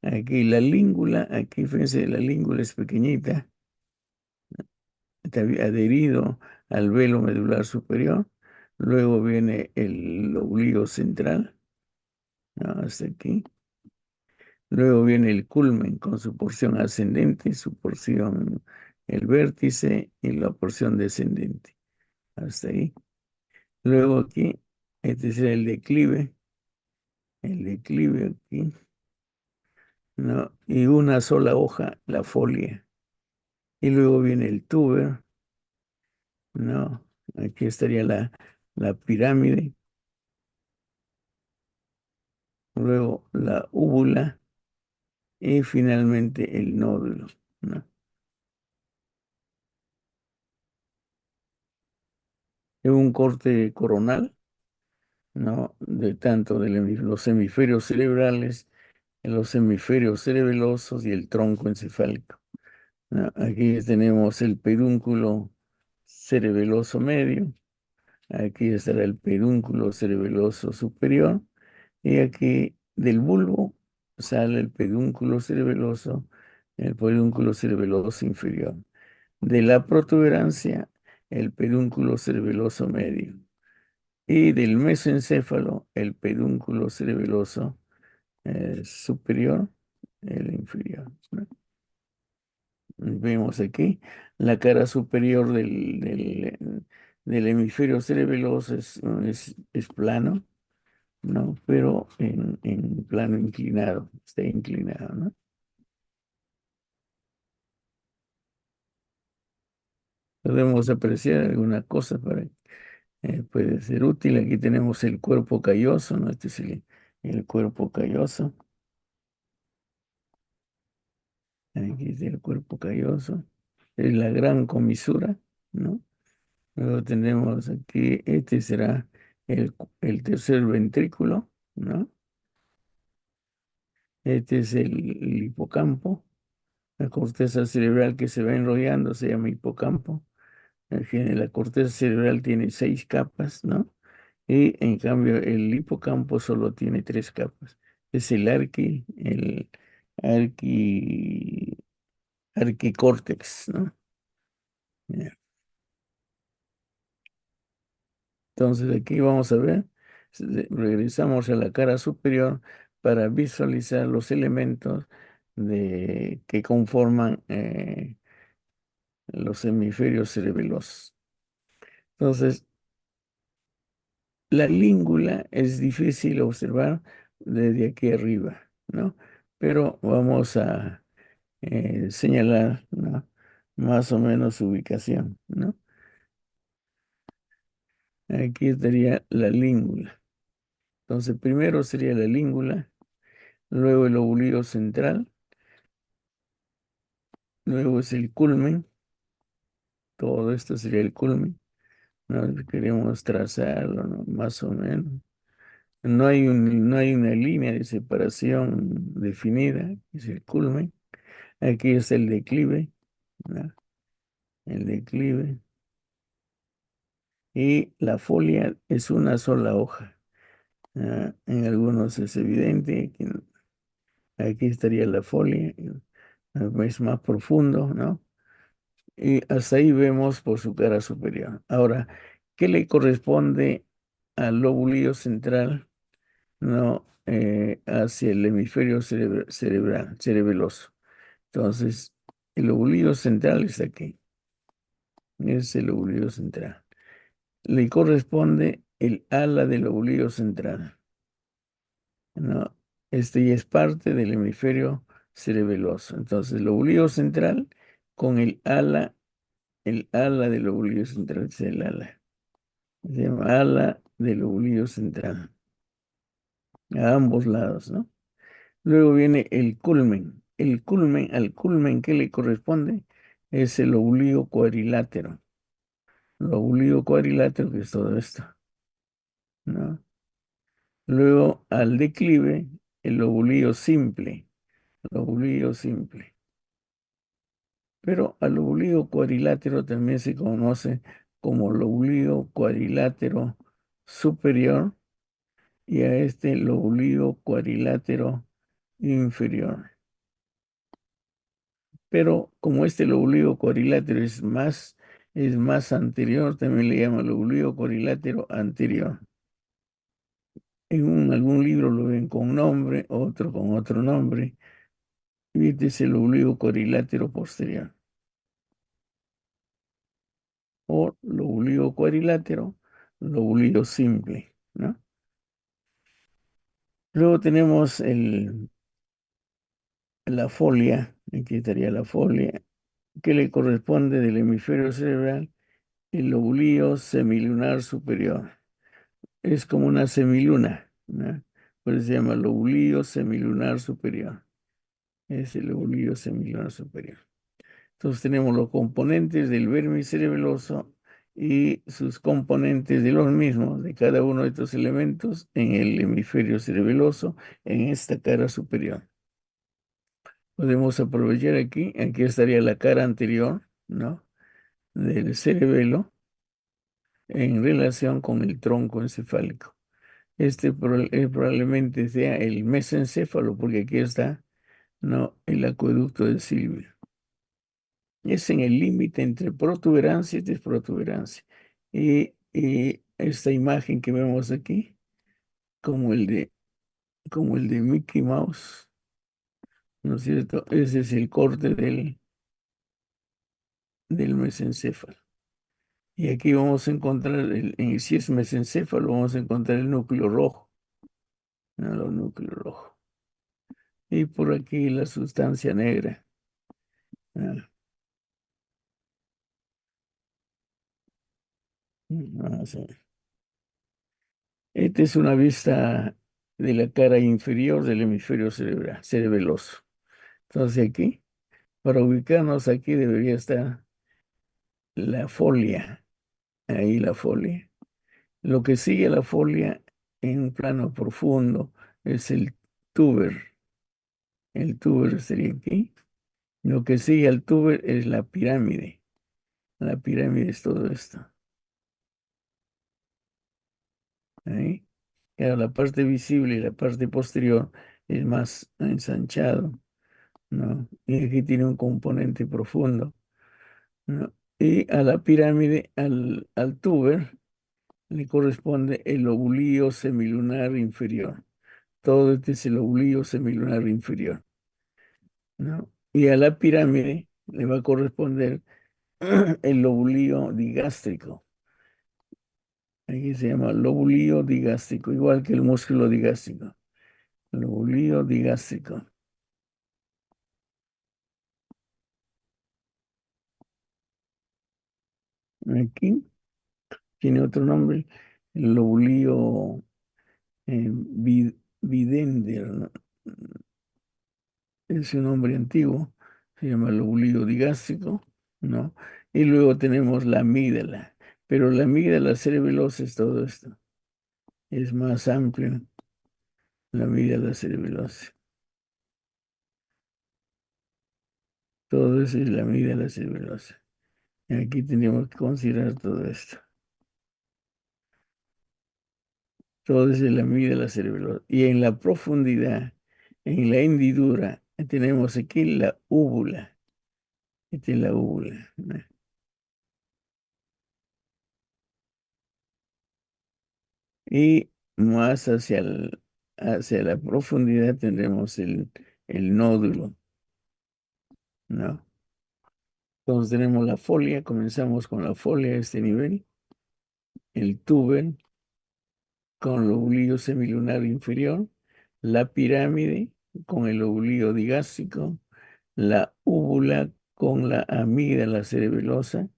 Aquí la língula, aquí fíjense, la língula es pequeñita, está adherido al velo medular superior. Luego viene el obligo central, ¿no? Hasta aquí. Luego viene el culmen con su porción ascendente, su porción, el vértice y la porción descendente. Hasta ahí. Luego aquí, este es el declive aquí, ¿no? Y una sola hoja, la folia. Y luego viene el tuber, ¿no? Aquí estaría la pirámide, luego la úvula y finalmente el nódulo, ¿no? Es un corte coronal, ¿no? De tanto los hemisferios cerebrales, los hemisferios cerebelosos y el tronco encefálico, ¿no? Aquí tenemos el pedúnculo cerebeloso medio. Aquí estará el pedúnculo cerebeloso superior y aquí del bulbo sale el pedúnculo cerebeloso inferior. De la protuberancia, el pedúnculo cerebeloso medio. Y del mesoencéfalo, el pedúnculo cerebeloso superior, el inferior, ¿no? Vemos aquí la cara superior del hemisferio cerebeloso es plano, ¿no? Pero en plano inclinado, está inclinado, ¿no? Podemos apreciar alguna cosa puede ser útil. Aquí tenemos el cuerpo calloso, ¿no? Este es el cuerpo calloso. Aquí está el cuerpo calloso. Es la gran comisura, ¿no? Luego tenemos aquí, este será el tercer ventrículo, ¿no? Este es el hipocampo. La corteza cerebral que se va enrollando se llama hipocampo. La corteza cerebral tiene 6 capas, ¿no? Y en cambio el hipocampo solo tiene 3 capas. Es el arqui, arquicórtex, ¿no? Ya. Entonces aquí vamos a ver, regresamos a la cara superior para visualizar los elementos que conforman los hemisferios cerebelosos. Entonces, la língula es difícil observar desde aquí arriba, ¿no? Pero vamos a señalar, ¿no? Más o menos su ubicación, ¿no? Aquí estaría la língula. Entonces, primero sería la língula, luego el obligo central, luego es el culmen, todo esto sería el culmen, ¿no? Queremos trazarlo, ¿no? Más o menos. No hay una línea de separación definida, es el culmen. Aquí es el declive, ¿no? El declive. Y la folia es una sola hoja. En algunos es evidente. Aquí estaría la folia, es más profundo, ¿no? Y hasta ahí vemos por su cara superior. Ahora, ¿qué le corresponde al lóbulo central, ¿no? Hacia el hemisferio cerebral, cerebeloso? Entonces, el lóbulo central está aquí. Es el lóbulo central. Le corresponde el ala del lóbulo central, ¿no? Este ya es parte del hemisferio cerebeloso. Entonces, el lóbulo central con el ala del lóbulo central es el ala. Se llama ala del lóbulo central, a ambos lados, ¿no? Luego viene el culmen. Al culmen que le corresponde es el oblío cuadrilátero. El oblío cuadrilátero, que es todo esto, ¿no? Luego al declive, el lobulillo simple. Lobulillo simple. Pero al lobulillo cuadrilátero también se conoce como lobulillo cuadrilátero superior y a este lobulillo cuadrilátero inferior. Pero como este lobulillo cuadrilátero es más anterior, también le llaman lobulillo cuadrilátero anterior. Algún libro lo ven con un nombre, otro con otro nombre. Y este es el lobulillo cuadrilátero posterior o lobulillo cuadrilátero, lobulillo simple, ¿no? Luego tenemos la folia, aquí estaría la folia, que le corresponde del hemisferio cerebral, el lobulillo semilunar superior. Es como una semiluna, ¿no? Por eso se llama lobulillo semilunar superior. Es el lobulillo semilunar superior. Entonces tenemos los componentes del vermis cerebeloso y sus componentes de los mismos, de cada uno de estos elementos, en el hemisferio cerebeloso, en esta cara superior. Podemos aprovechar aquí estaría la cara anterior, ¿no? Del cerebelo en relación con el tronco encefálico. Probablemente sea el mesencéfalo, porque aquí está, ¿no? El acueducto de Silvio. Es en el límite entre protuberancia y desprotuberancia. Y esta imagen que vemos aquí, como como el de Mickey Mouse, ¿no es cierto? Ese es el corte del mesencéfalo. Y aquí vamos a encontrar, si es mesencéfalo, vamos a encontrar el núcleo rojo, ¿no? El núcleo rojo. Y por aquí la sustancia negra. ¿No? Vamos a ver. Esta es una vista de la cara inferior del hemisferio cerebeloso. Entonces aquí, para ubicarnos aquí, debería estar la folia. Ahí la folia. Lo que sigue a la folia en un plano profundo es el tuber. El tuber sería aquí. Lo que sigue al tuber es la pirámide. La pirámide es todo esto. Ahí. Claro, la parte visible y la parte posterior es más ensanchado, ¿no? Y aquí tiene un componente profundo, ¿no? Y a la pirámide, al tuber, le corresponde el lobulillo semilunar inferior. Todo este es el lobulillo semilunar inferior, ¿no? Y a la pirámide le va a corresponder el lobulillo digástrico. Aquí se llama lobulillo digástrico, igual que el músculo digástrico. Lobulillo digástrico. Aquí tiene otro nombre, el lobulillo vidender, ¿no? Es un nombre antiguo, se llama lobulillo digástrico, ¿no? Y luego tenemos la amígdala, pero la amígdala cerebelosa es todo esto, es más amplio, la amígdala cerebelosa. Todo eso es la amígdala cerebelosa. Y aquí tenemos que considerar todo esto. Todo eso es la amígdala cerebelosa. Y en la profundidad, en la hendidura, tenemos aquí la úvula. Esta es la úvula, ¿no? Y más hacia la profundidad tendremos el nódulo, ¿no? Entonces tenemos la folia, comenzamos con la folia a este nivel, el tuber con el lobulillo semilunar inferior, la pirámide con el lobulillo digástrico, la úvula con la amígdala cerebelosa,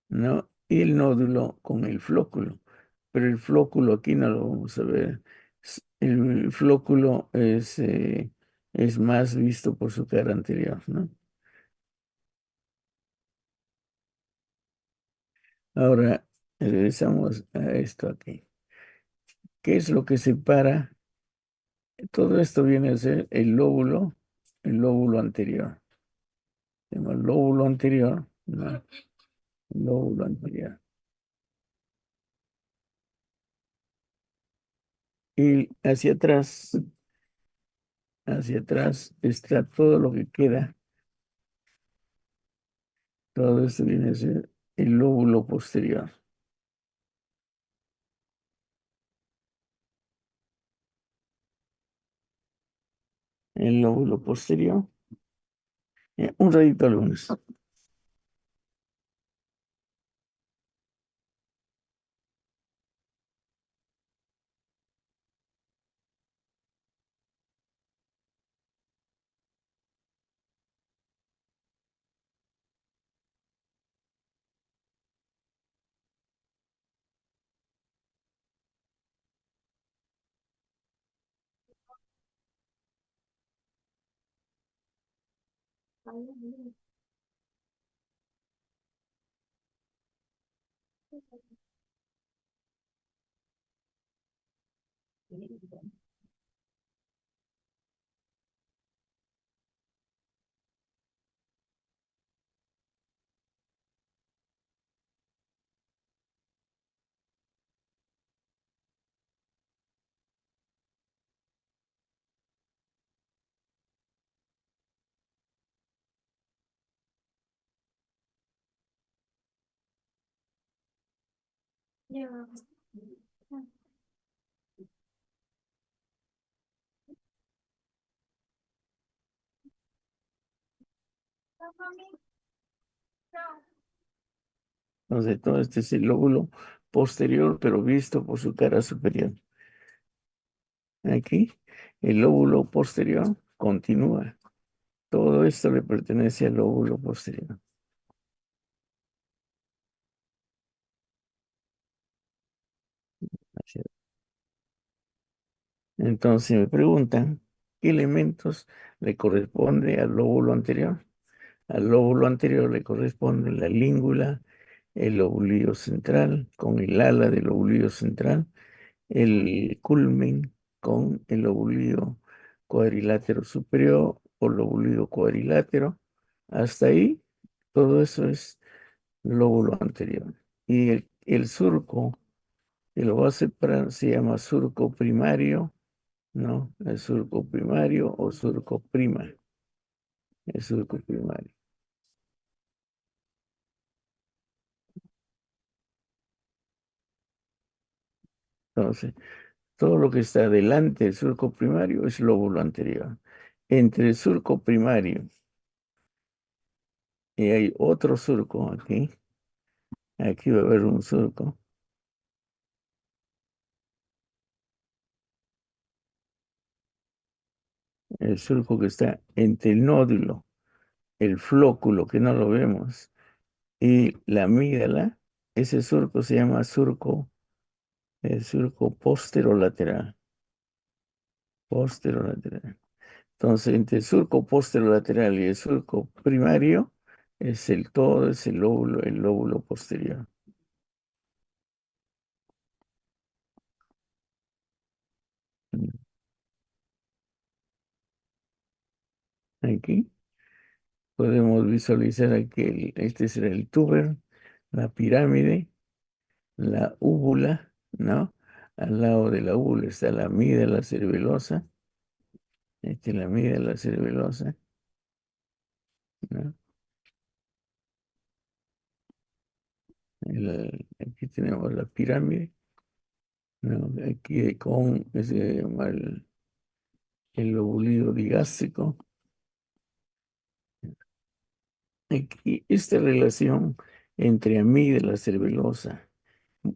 ¿no? Y el nódulo con el flóculo. Pero el flóculo aquí no lo vamos a ver. el flóculo es más visto por su cara anterior, ¿no? Ahora regresamos a esto aquí. ¿Qué es lo que separa? Todo esto viene a ser el lóbulo anterior. Se llama lóbulo anterior, ¿no? El lóbulo anterior. Y hacia atrás está todo lo que queda. Todo esto viene a ser el lóbulo posterior. El lóbulo posterior. Un ratito, algunos. Entonces, todo este es el lóbulo posterior, pero visto por su cara superior. Aquí, el lóbulo posterior continúa. Todo esto le pertenece al lóbulo posterior. Entonces, si me preguntan, ¿qué elementos le corresponde al lóbulo anterior? Al lóbulo anterior le corresponde la língula, el lóbulo central con el ala del lóbulo central, el culmen con el lóbulo cuadrilátero superior o lóbulo cuadrilátero. Hasta ahí, todo eso es lóbulo anterior. Y el surco, que lo va a separar, se llama surco primario, ¿no? El surco primario o surco prima, el surco primario. Entonces, todo lo que está delante del surco primario es lóbulo anterior. Entre el surco primario y hay otro surco aquí, aquí va a haber un surco, el surco que está entre el nódulo, el flóculo, que no lo vemos, y la amígdala, ese surco se llama surco, el surco posterolateral, posterolateral. Entonces, entre el surco posterolateral y el surco primario, es todo, es el lóbulo posterior. Aquí podemos visualizar aquí, este será el túber, la pirámide, la úvula, ¿no? Al lado de la úvula está la amígdala cerebelosa, esta es la amígdala cerebelosa, ¿no? Aquí tenemos la pirámide, ¿no? Aquí con ese llama el lóbulo digástrico. Aquí esta relación entre amígdala cerebelosa,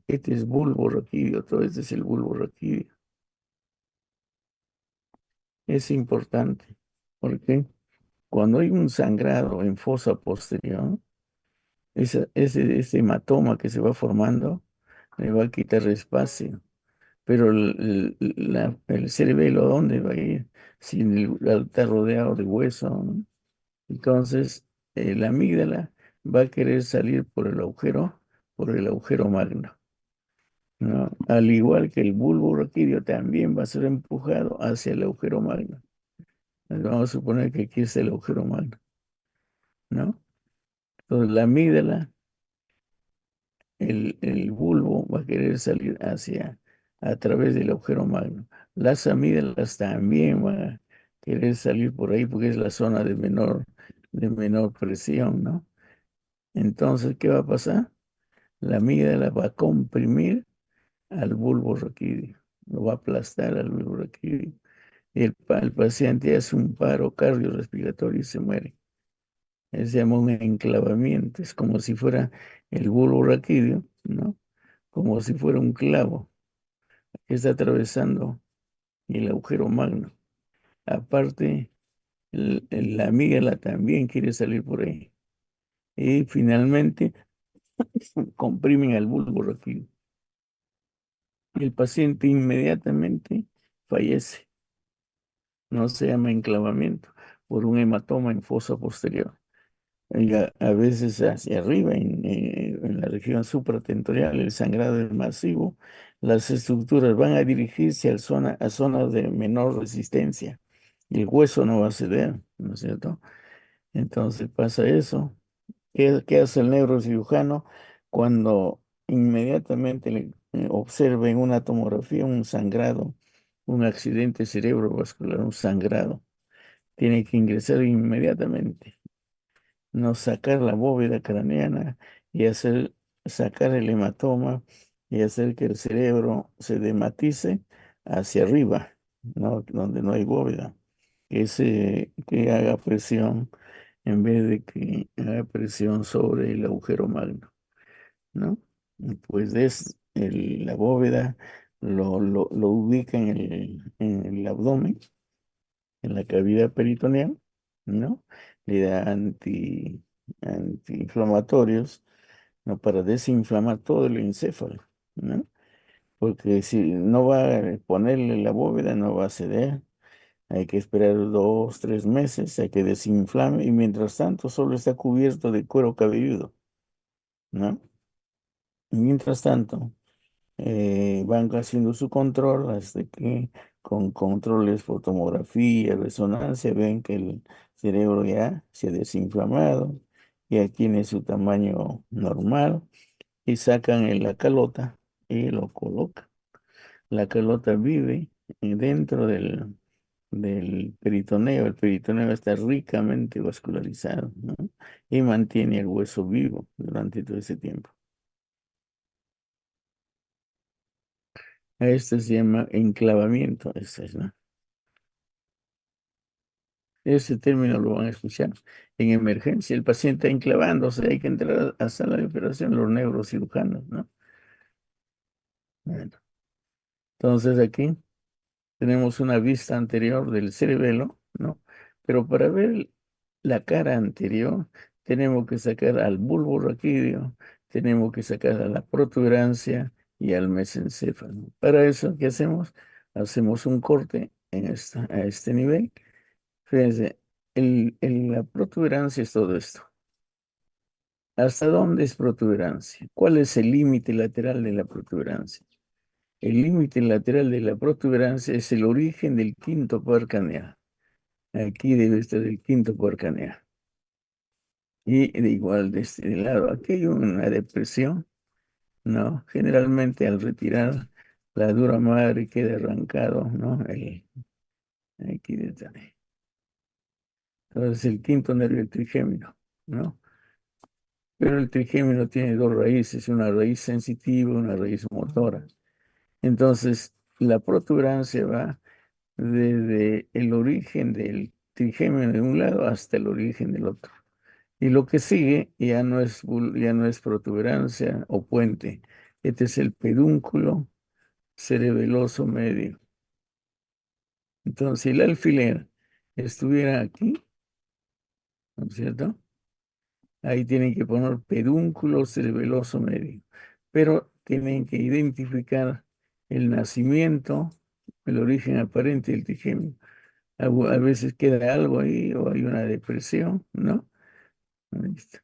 este es bulbo raquídeo, todo este es el bulbo raquídeo. Es importante porque cuando hay un sangrado en fosa posterior, ese hematoma que se va formando le va a quitar espacio Pero el cerebelo, ¿a dónde va a ir? Si está rodeado de hueso, ¿no? Entonces, la amígdala va a querer salir por el agujero magno, ¿no? Al igual que el bulbo raquídeo también va a ser empujado hacia el agujero magno. Vamos a suponer que aquí es el agujero magno, ¿no? Entonces, la amígdala, el bulbo va a querer salir a través del agujero magno. Las amígdalas también van a querer salir por ahí porque es la zona de menor presión, ¿no? Entonces, ¿qué va a pasar? La amígdala va a comprimir al bulbo raquídeo, lo va a aplastar al bulbo raquídeo. Y el paciente hace un paro cardiorrespiratorio y se muere. Se llama un enclavamiento, es como si fuera el bulbo raquídeo, ¿no? Como si fuera un clavo que está atravesando el agujero magno. Aparte, la amígdala también quiere salir por ahí. Y finalmente comprimen al bulbo raquídeo. Y el paciente inmediatamente fallece. No se llama enclavamiento por un hematoma en fosa posterior. Y a veces hacia arriba, en la región supratentorial, el sangrado es masivo. Las estructuras van a dirigirse a zonas de menor resistencia. Y el hueso no va a ceder, ¿no es cierto? Entonces pasa eso. ¿Qué hace el neurocirujano cuando inmediatamente le observa en una tomografía un sangrado, un accidente cerebrovascular, un sangrado? Tiene que ingresar inmediatamente, no sacar la bóveda craneana y sacar el hematoma y hacer que el cerebro se dematice hacia arriba, ¿no? Donde no hay bóveda, que haga presión en vez de que haga presión sobre el agujero magno, ¿no? Y pues la bóveda lo ubica en el abdomen, en la cavidad peritoneal, ¿no? Le da antiinflamatorios, ¿no? Para desinflamar todo el encéfalo, ¿no? Porque si no va a ponerle la bóveda, no va a ceder. Hay que esperar 2, 3 meses a que desinflame y mientras tanto solo está cubierto de cuero cabelludo, ¿no? Y mientras tanto, van haciendo su control hasta que con controles por tomografía, resonancia, ven que el cerebro ya se ha desinflamado, ya tiene su tamaño normal y sacan la calota y lo colocan. La calota vive dentro del peritoneo. El peritoneo está ricamente vascularizado, ¿no? Y mantiene el hueso vivo durante todo ese tiempo. A esto se llama enclavamiento. ¿No? Ese término lo van a escuchar en emergencia. El paciente enclavándose, hay que entrar a sala de operación, los neurocirujanos, ¿no? Bueno, entonces aquí tenemos una vista anterior del cerebelo, ¿no? Pero para ver la cara anterior, tenemos que sacar al bulbo raquídeo, tenemos que sacar a la protuberancia y al mesencéfalo. Para eso, ¿qué hacemos? Hacemos un corte a este nivel. Fíjense, la protuberancia es todo esto. ¿Hasta dónde es protuberancia? ¿Cuál es el límite lateral de la protuberancia? El límite lateral de la protuberancia es el origen del quinto poder craneal. Aquí debe estar el quinto poder craneal. Y de igual de este lado, aquí hay una depresión, ¿no? Generalmente al retirar la dura madre queda arrancado, ¿no? Aquí detrás. Entonces el quinto nervio, el trigémino, ¿no? Pero el trigémino tiene dos raíces, una raíz sensitiva y una raíz motora. Entonces, la protuberancia va desde el origen del trigémino de un lado hasta el origen del otro. Y lo que sigue ya no es protuberancia o puente. Este es el pedúnculo cerebeloso medio. Entonces, si el alfiler estuviera aquí, ¿no es cierto? Ahí tienen que poner pedúnculo cerebeloso medio. Pero tienen que identificar el nacimiento, el origen aparente del trigémino. A veces queda algo ahí o hay una depresión, ¿no? Ahí está.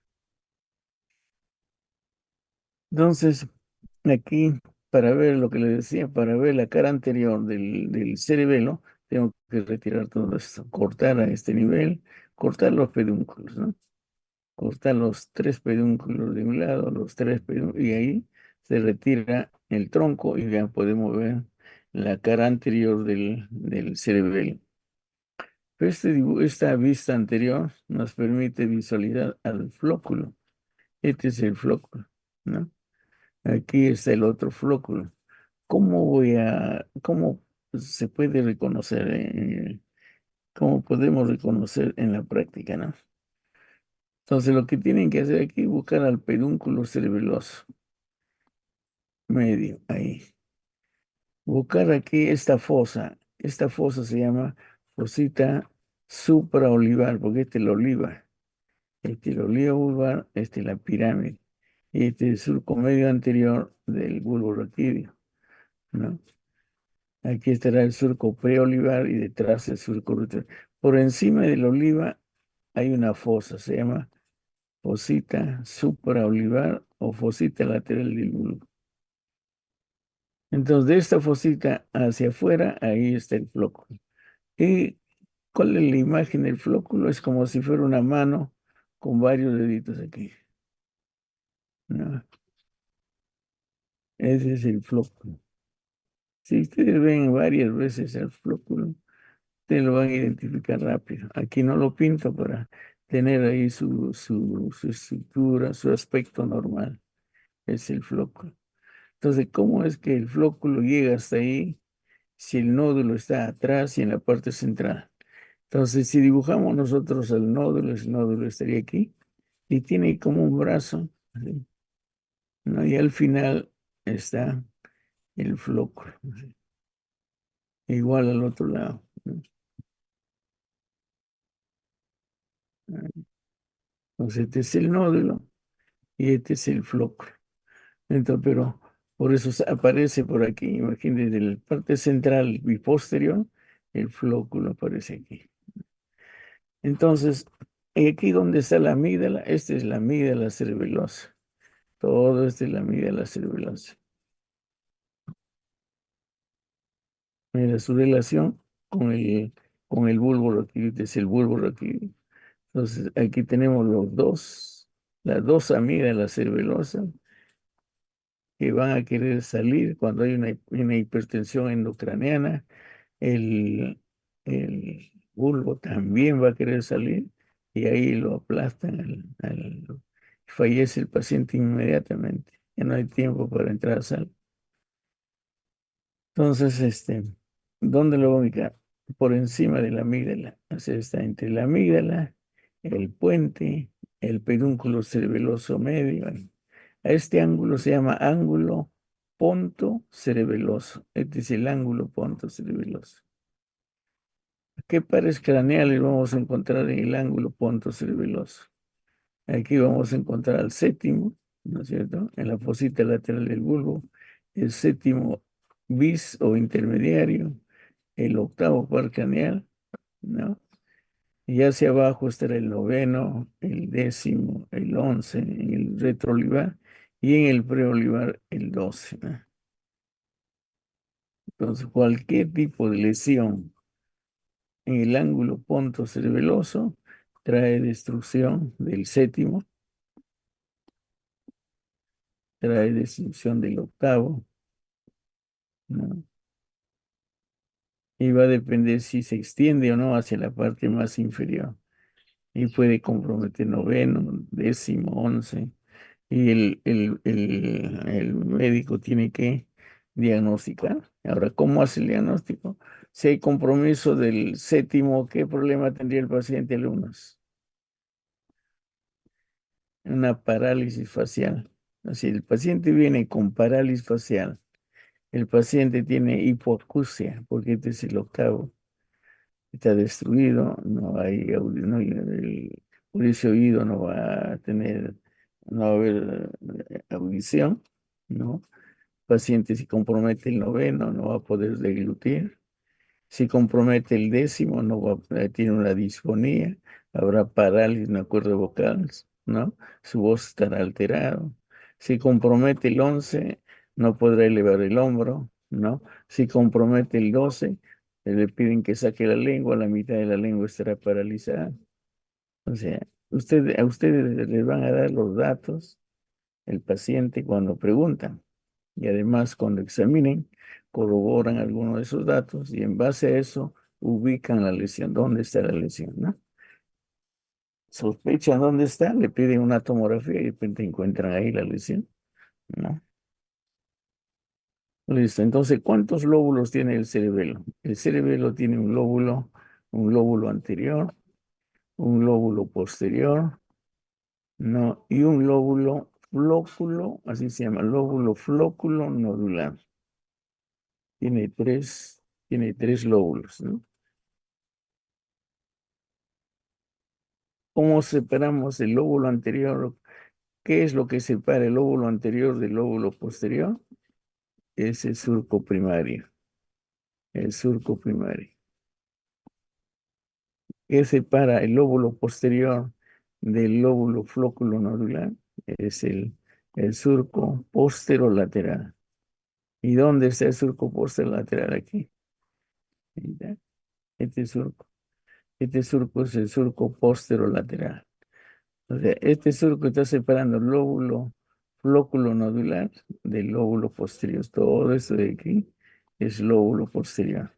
Entonces, aquí, para ver lo que le decía, para ver la cara anterior del cerebelo, tengo que retirar todo esto, cortar a este nivel, cortar los pedúnculos, ¿no? Cortar los tres pedúnculos de un lado, los tres pedúnculos, y ahí se retira el tronco y ya podemos ver la cara anterior del cerebelo. Pero esta vista anterior nos permite visualizar al flóculo. Este es el flóculo, ¿no? Aquí está el otro flóculo. ¿Cómo se puede reconocer, cómo podemos reconocer en la práctica, ¿no? Entonces lo que tienen que hacer aquí es buscar al pedúnculo cerebeloso medio, ahí. Buscar aquí esta fosa. Esta fosa se llama fosita supraolivar, porque este es la oliva. Este es el olivo vulvar, este es la pirámide. Y este es el surco medio anterior del bulbo raquídeo, ¿no? Aquí estará el surco preolivar y detrás el surco luteal. Por encima de la oliva hay una fosa, se llama fosita supraolivar o fosita lateral del bulbo. Entonces, de esta fosita hacia afuera, ahí está el flóculo. ¿Y cuál es la imagen del flóculo? Es como si fuera una mano con varios deditos aquí, ¿no? Ese es el flóculo. Si ustedes ven varias veces el flóculo, ustedes lo van a identificar rápido. Aquí no lo pinto para tener ahí su estructura, su aspecto normal. Es el flóculo. Entonces, ¿cómo es que el flóculo llega hasta ahí si el nódulo está atrás y en la parte central? Entonces, si dibujamos nosotros el nódulo estaría aquí y tiene como un brazo, así, ¿no? Y al final está el flóculo, así, igual al otro lado, ¿no? Entonces, este es el nódulo y este es el flóculo. Entonces, pero por eso aparece por aquí, imagínense, de la parte central y posterior, el flóculo aparece aquí. Entonces, aquí donde está la amígdala, esta es la amígdala cerebelosa. Todo esto es la amígdala cerebelosa. Mira, su relación con el bulbo raquídeo, este es el bulbo raquídeo. Entonces, aquí tenemos las dos amígdalas cervelosas que van a querer salir cuando hay una hipertensión endocraniana. El, el bulbo también va a querer salir y ahí lo aplastan, fallece el paciente inmediatamente. Ya no hay tiempo para entrar a sala. Entonces, ¿dónde lo voy a ubicar? Por encima de la amígdala. O sea, está entre la amígdala, el puente, el pedúnculo cerebeloso medio. A este ángulo se llama ángulo ponto cerebeloso. Este es el ángulo ponto cerebeloso. ¿Qué pares craneales vamos a encontrar en el ángulo ponto cerebeloso? Aquí vamos a encontrar al séptimo, ¿no es cierto? En la fosita lateral del bulbo, el séptimo bis o intermediario, el octavo par craneal, ¿no? Y hacia abajo estará el noveno, el décimo, el 11, en el retroolivar y en el preolivar el 12, ¿no? Entonces, cualquier tipo de lesión en el ángulo ponto cerebeloso trae destrucción del séptimo, trae destrucción del octavo, ¿no? Y va a depender si se extiende o no hacia la parte más inferior. Y puede comprometer noveno, décimo, 11. Y el médico tiene que diagnosticar. Ahora, ¿cómo hace el diagnóstico? Si hay compromiso del séptimo, ¿qué problema tendría el paciente, alumnos? Una parálisis facial. Así, el paciente viene con parálisis facial. El paciente tiene hipoacusia, porque este es el octavo. Está destruido, no hay no, por ese oído no va a tener, no va a haber audición, ¿no? paciente, si compromete el noveno, no va a poder deglutir. Si compromete el décimo, no va, tiene una disfonía, habrá parálisis en la cuerda vocal, ¿no? Su voz estará alterada. Si compromete el 11, no podrá elevar el hombro, ¿no? Si compromete el 12, le piden que saque la lengua, la mitad de la lengua estará paralizada. O sea, a ustedes les van a dar los datos el paciente cuando preguntan. Y además, cuando examinen, corroboran algunos de esos datos y en base a eso ubican la lesión, dónde está la lesión, ¿no? Sospechan dónde está, le piden una tomografía y de repente encuentran ahí la lesión, ¿no? Listo. Entonces, ¿cuántos lóbulos tiene el cerebelo? El cerebelo tiene un lóbulo anterior, un lóbulo posterior, ¿no? Y un lóbulo flóculo, así se llama, lóbulo flóculo nodular. Tiene tiene tres lóbulos, ¿no? ¿Cómo separamos el lóbulo anterior? ¿Qué es lo que separa el lóbulo anterior del lóbulo posterior? Es el surco primario, el surco primario. ¿Qué separa el lóbulo posterior del lóbulo flóculo nodular? Es el surco posterolateral. ¿Y dónde está el surco posterolateral aquí? Ahí está. Este surco. Este surco es el surco posterolateral. O sea, este surco está separando el lóbulo flóculo nodular del lóbulo posterior. Todo esto de aquí es lóbulo posterior,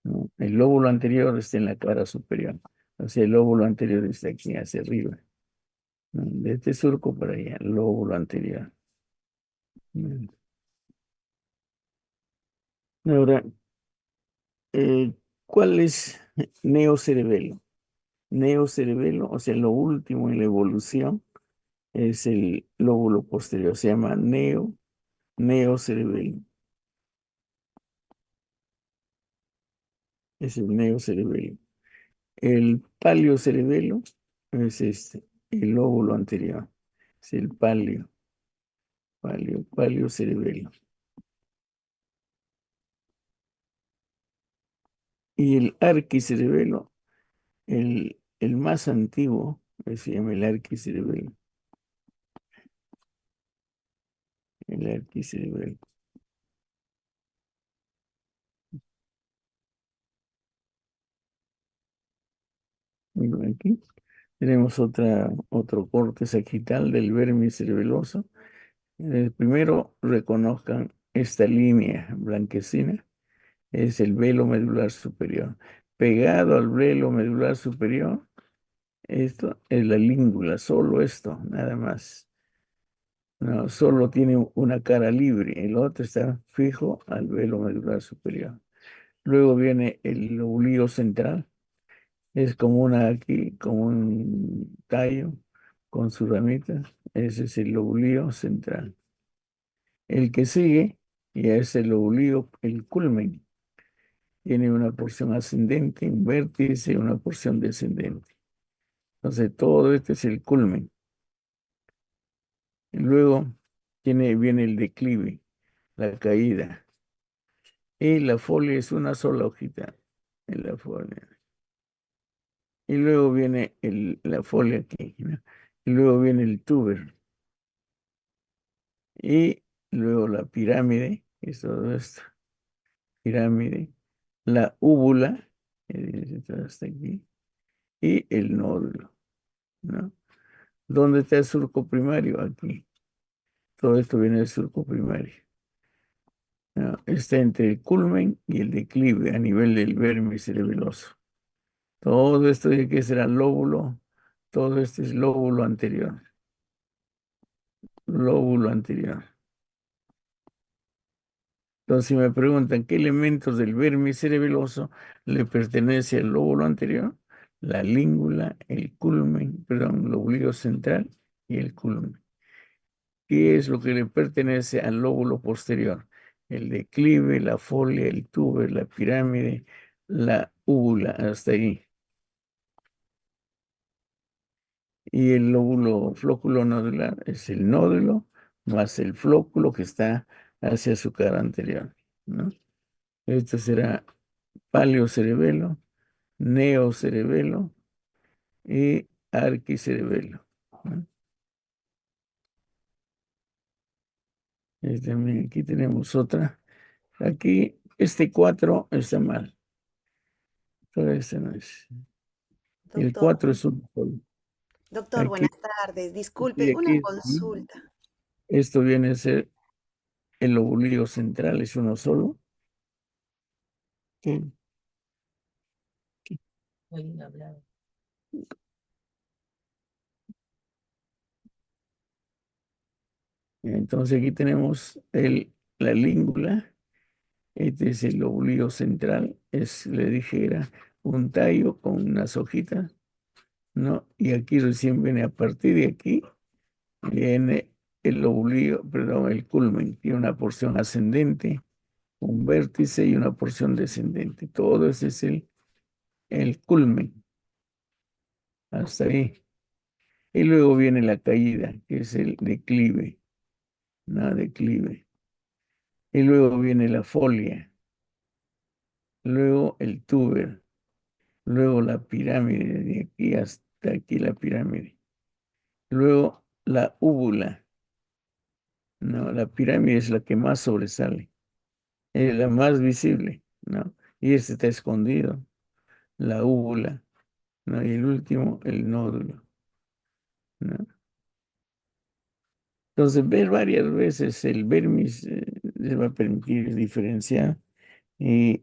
¿no? El lóbulo anterior está en la cara superior. O sea, el lóbulo anterior está aquí hacia arriba, ¿no? De este surco para allá, lóbulo anterior. Mm. Ahora, eh, ¿cuál es neocerebelo? Neocerebelo, o sea, lo último en la evolución es el lóbulo posterior. Se llama neocerebelo. Es el neocerebelo. El paleocerebelo es este, el lóbulo anterior. Es el paleocerebelo. Y el arquicerebelo, el más antiguo, se llama el arquicerebelo. El arquicerebelo. Y bueno, aquí tenemos otro corte sagital del vermis cerebeloso. Primero reconozcan esta línea blanquecina, es el velo medular superior. Pegado al velo medular superior, esto es la língula, solo esto, nada más. No, solo tiene una cara libre, el otro está fijo al velo medular superior. Luego viene el lóbulo central, es como una aquí, como un tallo con su ramita. Ese es el lóbulo central. El que sigue ya es el lóbulo, el culmen. Tiene una porción ascendente, un vértice, una porción descendente. Entonces, todo este es el culmen. Y luego viene el declive, la caída. Y la folia es una sola hojita en la folia. Y luego viene la folia aquí, ¿no? Y luego viene el tuber. Y luego la pirámide, que es todo esto, pirámide. La úvula, que dice todo hasta aquí. Y el nódulo, ¿no? ¿Dónde está el surco primario? Aquí. Todo esto viene del surco primario, ¿no? Está entre el culmen y el declive a nivel del vermis cerebeloso. Todo esto de que será lóbulo, todo esto es lóbulo anterior, lóbulo anterior. Entonces, si me preguntan qué elementos del vermis cerebeloso le pertenece al lóbulo anterior, la língula, el culmen, perdón, lóbulo central y el culmen. ¿Qué es lo que le pertenece al lóbulo posterior? El declive, la folia, el tuber, la pirámide, la úvula, hasta ahí. Y el lóbulo flóculo nodular es el nódulo más el flóculo que está hacia su cara anterior, ¿no? Esto será paleocerebelo, neocerebelo y arquicerebelo, ¿no? Y también aquí tenemos otra. Aquí este 4 está mal. Todo este no es. El Doctor, 4 es un solo. doctor, buenas Aquí, tardes. y Disculpe, una aquí, consulta. esto viene a ser el lóbulo central, es uno solo. Sí. Entonces aquí tenemos la língula. Este es el lóbulo central. Le dije, era un tallo con unas hojitas, ¿no? Y aquí recién viene, a partir de aquí, viene el lóbulo, perdón, el culmen. Tiene una porción ascendente, un vértice y una porción descendente. Todo ese es el culmen, hasta ahí. Y luego viene la caída, que es el declive, ¿no? Declive. Y luego viene la folia, luego el túber, luego la pirámide, de aquí hasta aquí la pirámide. Luego la úvula, ¿no? La pirámide es la que más sobresale, es la más visible, ¿no? Y este está escondido, la úvula, ¿no? Y el último, el nódulo, ¿no? Entonces, ver varias veces el vermis les va a permitir diferenciar y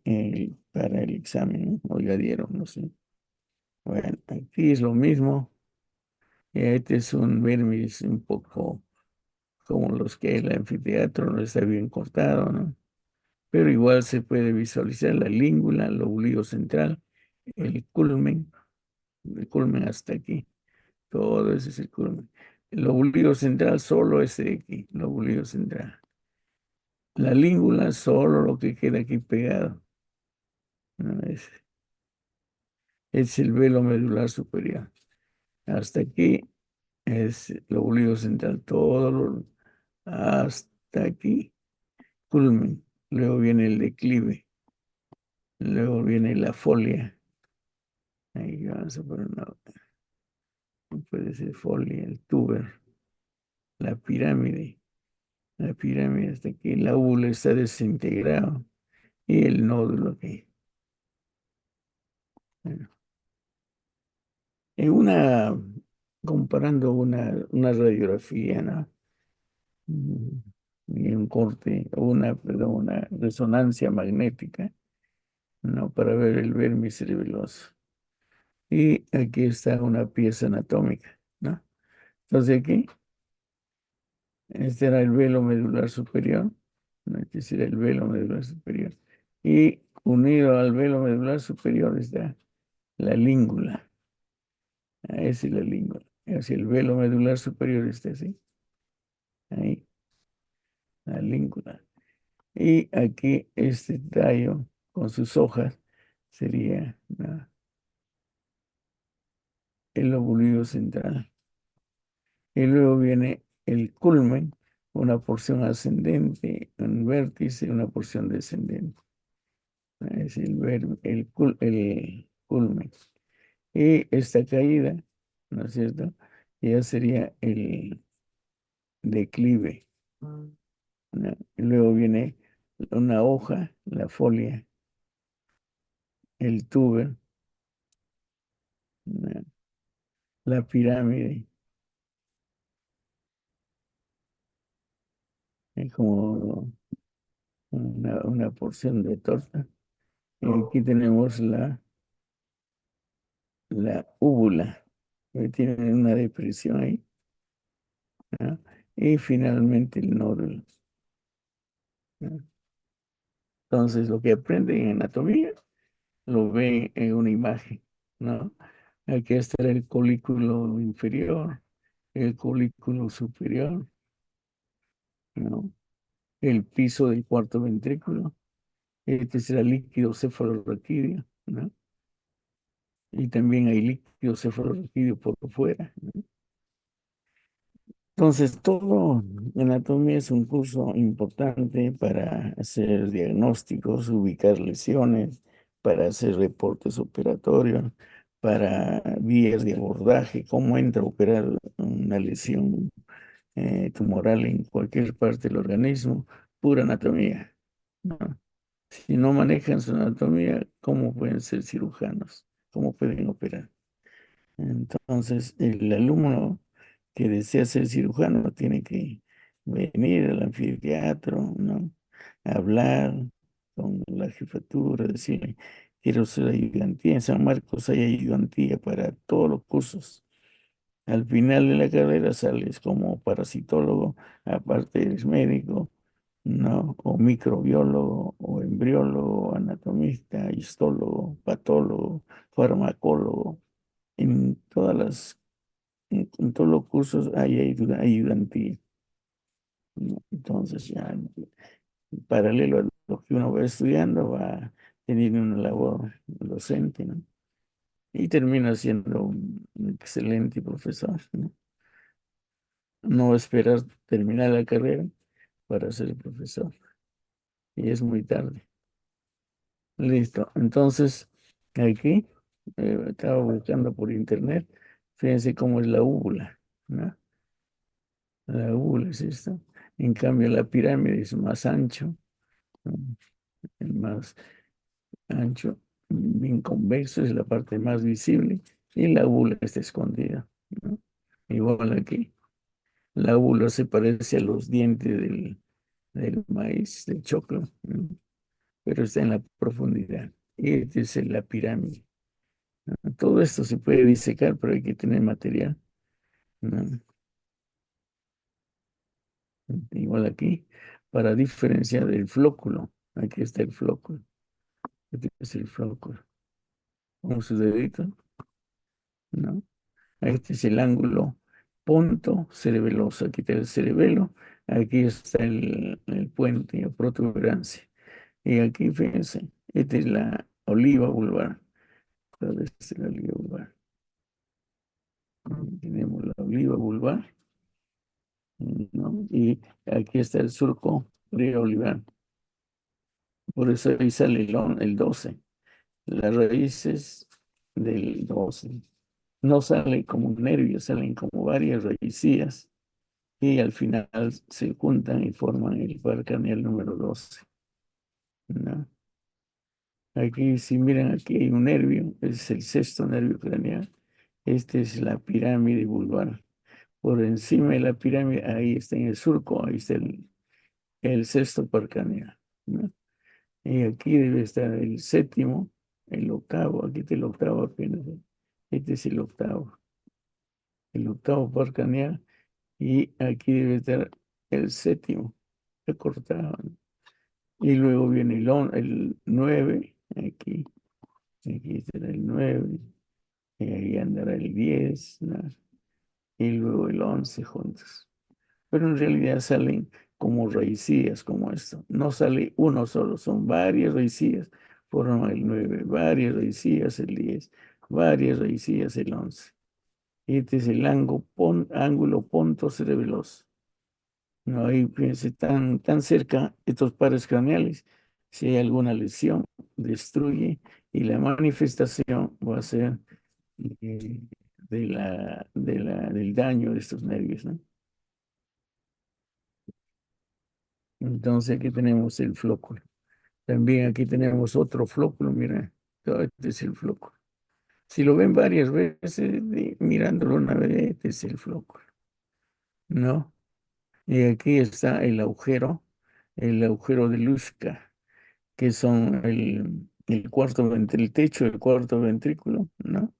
para el examen, ¿no? O ya dieron, no sé. Bueno, aquí es lo mismo. Este es un vermis un poco como los que el anfiteatro no está bien cortado, ¿no? Pero igual se puede visualizar la língula, el lóbulo central, el culmen hasta aquí. Todo ese es el culmen. El lóbulo central solo es de aquí, lóbulo central. La língula solo lo que queda aquí pegado, ¿no? Es el velo medular superior. Hasta aquí es el lóbulo central, hasta aquí, culmen. Luego viene el declive, luego viene la folia. Ahí vamos a poner puede ser folia, el túber, la pirámide. La pirámide hasta aquí, la úvula está desintegrado y el nódulo aquí. Bueno, en comparando una radiografía, ¿no? Mm, Y un corte, perdón, una resonancia magnética, ¿no? Para ver el vermis cerebeloso. Y aquí está una pieza anatómica, ¿no? Entonces aquí, este era el velo medular superior, ¿no? Este será el velo medular superior. Y unido al velo medular superior está la língula. Esa es la língula. Así el velo medular superior está así. Ahí, la língula. Y aquí este tallo con sus hojas sería, ¿no? El lóbulo central. Y luego viene el culmen, una porción ascendente, un vértice, una porción descendente. Es el culmen. Y esta caída, ¿no es cierto? Ya sería el declive, ¿no? Y luego viene una hoja, la folia, el tuber, ¿no? La pirámide, es como una porción de torta. Y aquí tenemos la úvula, que tiene una depresión ahí, ¿no? Y finalmente el nódulo, ¿no? Entonces, lo que aprenden en anatomía lo ven en una imagen, ¿no? Aquí está el colículo inferior, el colículo superior, ¿no? El piso del cuarto ventrículo. Este será líquido cefalorraquídeo, ¿no? Y también hay líquido cefalorraquídeo por fuera, ¿no? Entonces, todo anatomía es un curso importante para hacer diagnósticos, ubicar lesiones, para hacer reportes operatorios, para vías de abordaje, cómo entra a operar una lesión tumoral en cualquier parte del organismo, pura anatomía, ¿no? Si no manejan su anatomía, ¿cómo pueden ser cirujanos? ¿Cómo pueden operar? Entonces, el alumno que desea ser cirujano tiene que venir al anfiteatro, ¿no? Hablar con la jefatura, decirle, quiero ser ayudantía. En San Marcos hay ayudantía para todos los cursos. Al final de la carrera sales como parasitólogo, aparte eres médico, ¿no? O microbiólogo, o embriólogo, anatomista, histólogo, patólogo, farmacólogo. En todas en todos los cursos hay ayudantía, ¿no? Entonces ya en paralelo a lo que uno va estudiando, va teniendo una labor docente, ¿no? Y termina siendo un excelente profesor, ¿no? No esperar terminar la carrera para ser profesor. Y es muy tarde. Listo. Entonces, aquí estaba buscando por internet. Fíjense cómo es la úvula, ¿no? La úvula es esta. En cambio, la pirámide es más ancho, ¿no? El más ancho, bien convexo, es la parte más visible. Y la úvula está escondida, ¿no? Igual aquí. La úvula se parece a los dientes del maíz, del choclo, ¿no? Pero está en la profundidad. Y esta es la pirámide, ¿no? Todo esto se puede disecar, pero hay que tener material, ¿no? Igual aquí, para diferenciar el flóculo. Aquí está el flóculo. Este es el flóculo. Con su dedito, ¿no? Este es el ángulo punto cerebeloso. Aquí está el cerebelo. Aquí está el puente o protuberancia. Y aquí, fíjense, esta es la oliva vulvar. Esta es la oliva vulvar. Tenemos la oliva vulvar, ¿no? Y aquí está el surco preolivar. Por eso ahí sale el 12. Las raíces del 12 no salen como un nervio, salen como varias raicillas y al final se juntan y forman el par craneal número 12, ¿no? Aquí, si miran, aquí hay un nervio, es el sexto nervio craneal. Este es la pirámide vulvar. Por encima de la pirámide, ahí está en el surco, ahí está el sexto par craneal, ¿no? Y aquí debe estar el séptimo, el octavo, aquí está el octavo apenas. Este es el octavo par craneal, y aquí debe estar el séptimo, recortado, ¿no? Y luego viene el 9, aquí estará el 9, y ahí andará el 10, ¿no? Y luego el 11 juntos. Pero en realidad salen como raicillas, como esto. No sale uno solo, son varias raicillas, forman el 9, varias raicillas el 10, varias raicillas el 11. Este es el ángulo punto cerebeloso. No hay, fíjense, tan cerca estos pares craneales. Si hay alguna lesión, destruye y la manifestación va a ser del daño de estos nervios, ¿no? Entonces aquí tenemos el flóculo. También aquí tenemos otro flóculo, mira, todo este es el flóculo. Si lo ven varias veces, mirándolo una vez, este es el flóculo, ¿no? Y aquí está el agujero de Luschka, que son el el techo del cuarto ventrículo, ¿no?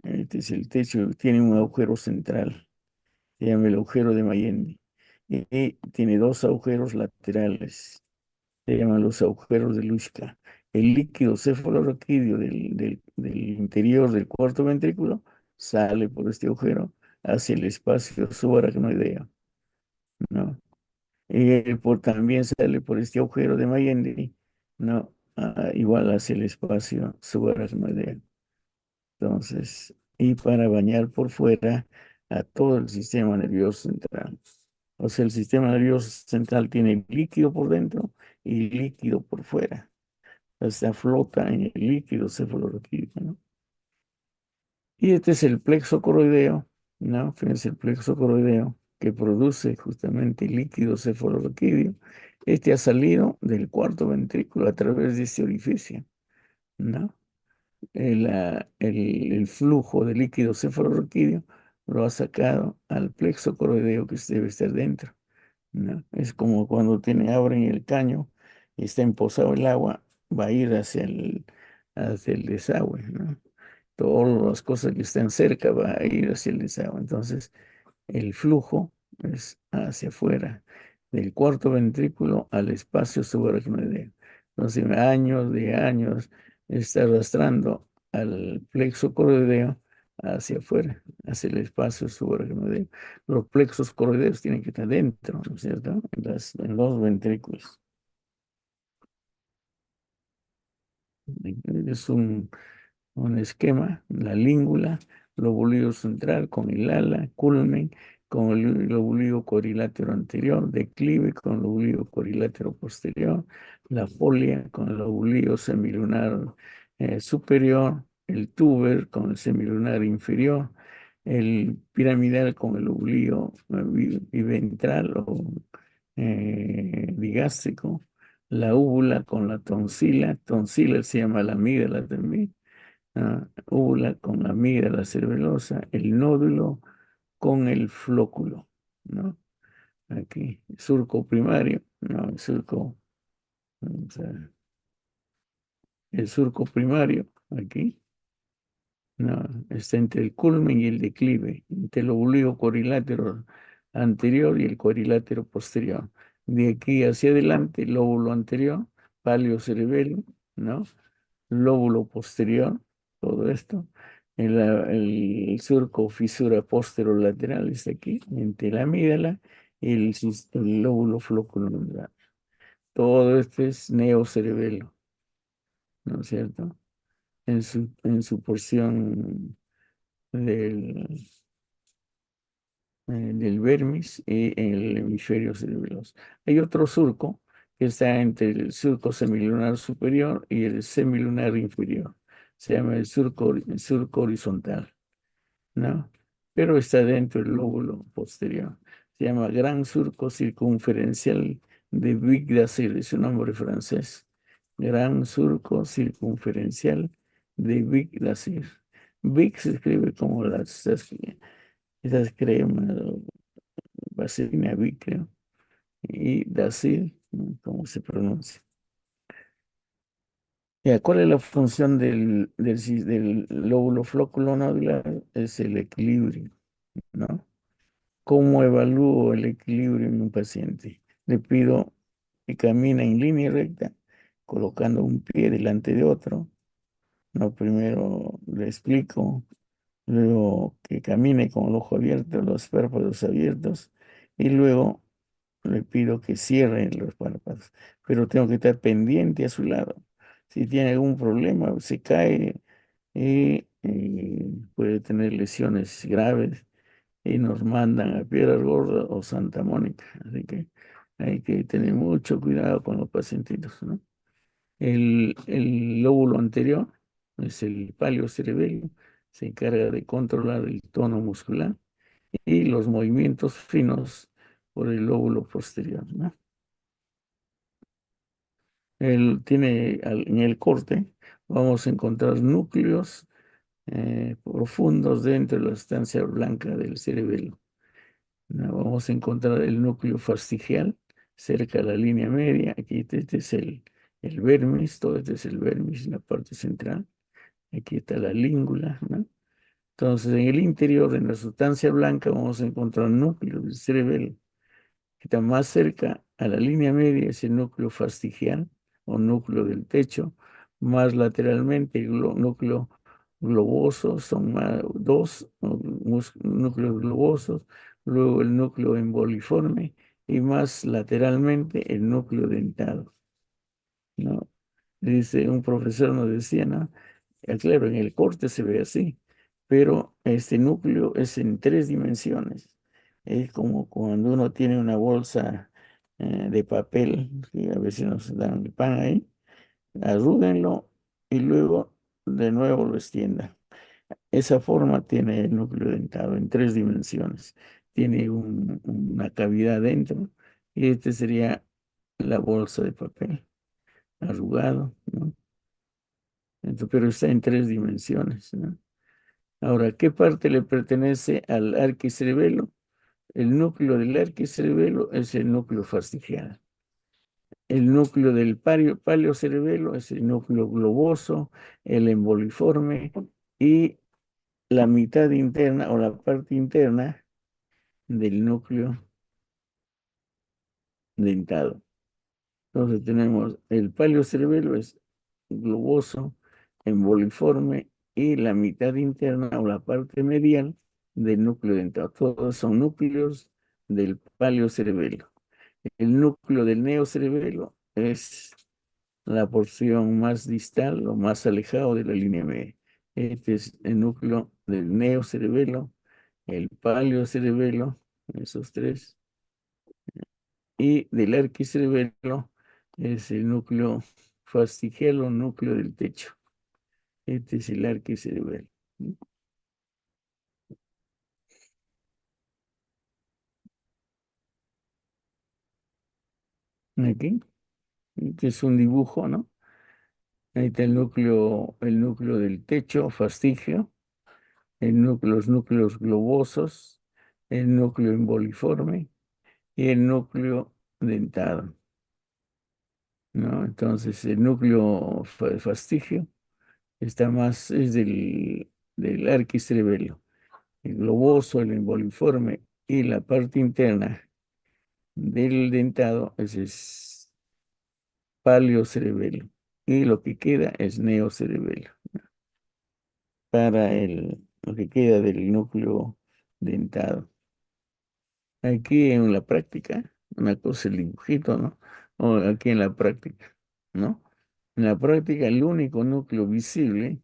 Este es el techo, tiene un agujero central, se llama el agujero de Mayendi, y tiene dos agujeros laterales, se llaman los agujeros de Luschka. El líquido cefalorraquídeo del interior del cuarto ventrículo sale por este agujero hacia el espacio subaracnoideo, ¿no? También sale por este agujero de Mayendi, ¿no? Igual hacia el espacio subaracnoideo. Entonces, y para bañar por fuera, a todo el sistema nervioso central. O sea, el sistema nervioso central tiene líquido por dentro y líquido por fuera. O sea, flota en el líquido cefalorraquídeo, ¿no? Y este es el plexo coroideo, ¿no? Fíjense, el plexo coroideo que produce justamente líquido cefalorraquídeo. Este ha salido del cuarto ventrículo a través de este orificio, ¿no? El flujo de líquido cefalorraquídeo lo ha sacado al plexo coroideo que debe estar dentro, ¿no? Es como cuando abren el caño y está empozado el agua, va a ir hacia el desagüe, ¿no? Todas las cosas que están cerca va a ir hacia el desagüe. Entonces, el flujo es hacia afuera, del cuarto ventrículo al espacio subaracnoideo. Entonces, años está arrastrando al plexo coroideo hacia afuera, hacia el espacio subaracnoideo. Los plexos coroideos tienen que estar dentro, ¿no es cierto? En los ventrículos. Es un esquema, la língula, lóbulo central con el ala, culmen con el lóbulo cuadrilátero anterior, declive con el lóbulo cuadrilátero posterior, la folia con el lóbulo semilunar superior, el tuber con el semilunar inferior, el piramidal con el lóbulo biventral o digástrico, la úvula con la tonsila, tonsila se llama la amígdala también, úvula con la amígdala cerebelosa, el nódulo con el flóculo, ¿no? Aquí, surco primario, no, vamos a ver, el surco primario, aquí, no, está entre el culmen y el declive, entre el lóbulo cuadrilátero anterior y el cuadrilátero posterior. De aquí hacia adelante, el lóbulo anterior, palio cerebelo, ¿no? Lóbulo posterior, todo esto. El surco fisura posterolateral está aquí, entre la amígdala y el lóbulo flóculo. Todo esto es neocerebelo, ¿no es cierto? En su porción del, del vermis y en el hemisferio cerebeloso. Hay otro surco que está entre el surco semilunar superior y el semilunar inferior. Se llama el surco horizontal, ¿no? Pero está dentro del lóbulo posterior. Se llama gran surco circunferencial de Vic d'Azyr, es un nombre francés. Gran surco circunferencial de Vic d'Azyr. Vic se escribe como esas cremas, vaselina Vic, creo. Y d'Azyr, ¿no? ¿Cómo se pronuncia? Ya, ¿cuál es la función del lóbulo flóculo nodular? Es el equilibrio, ¿no? ¿Cómo evalúo el equilibrio en un paciente? Le pido que camine en línea recta, colocando un pie delante de otro. No, primero le explico, luego que camine con el ojo abierto, los párpados abiertos, y luego le pido que cierre los párpados. Pero tengo que estar pendiente a su lado. Si tiene algún problema, se cae y puede tener lesiones graves y nos mandan a Piedras Gordas o Santa Mónica. Así que hay que tener mucho cuidado con los pacientitos, ¿no? El lóbulo anterior es el palio cerebelo, se encarga de controlar el tono muscular y los movimientos finos por el lóbulo posterior, ¿no? En el corte vamos a encontrar núcleos profundos dentro de la estancia blanca del cerebelo. ¿No? Vamos a encontrar el núcleo fastigial cerca de la línea media. Aquí este es el vermis, todo este es el vermis en la parte central. Aquí está la língula, ¿no? Entonces, en el interior, en la sustancia blanca, vamos a encontrar núcleos del cerebelo que está más cerca a la línea media, es el núcleo fastigial o núcleo del techo. Más lateralmente, el núcleo globoso, son dos núcleos globosos, luego el núcleo emboliforme y más lateralmente el núcleo dentado, ¿no? Dice, un profesor nos decía, ¿no? Claro, en el corte se ve así, pero este núcleo es en tres dimensiones. Es como cuando uno tiene una bolsa de papel, que a veces nos dan el pan ahí, arrúguenlo y luego de nuevo lo extienda. Esa forma tiene el núcleo dentado en tres dimensiones. Tiene una cavidad dentro y este sería la bolsa de papel arrugado, ¿no? Pero está en tres dimensiones, ¿no? Ahora, ¿qué parte le pertenece al arquicerebelo? El núcleo del arquicerebelo es el núcleo fastigial. El núcleo del paleocerebelo es el núcleo globoso, el emboliforme y la mitad interna o la parte interna del núcleo dentado. Entonces tenemos el paleocerebelo es globoso, emboliforme y la mitad interna o la parte medial del núcleo dentado. Todos son núcleos del paleocerebelo. El núcleo del neocerebelo es la porción más distal o más alejado de la línea media. Este es el núcleo del neocerebelo, el paleocerebelo, esos tres, y del arquicerebelo es el núcleo fastigial o núcleo del techo. Este es el arquicerebelo. Aquí, este es un dibujo, ¿no? Ahí está el núcleo del techo, fastigio, los núcleos globosos, el núcleo emboliforme y el núcleo dentado, ¿no? Entonces, el núcleo fastigio está más, es del arquicerebelo. El globoso, el emboliforme y la parte interna del dentado, ese es paleocerebelo. Y lo que queda es neocerebelo, para lo que queda del núcleo dentado. Aquí en la práctica, una cosa es el dibujito, ¿no? O aquí en la práctica, ¿no? En la práctica, el único núcleo visible,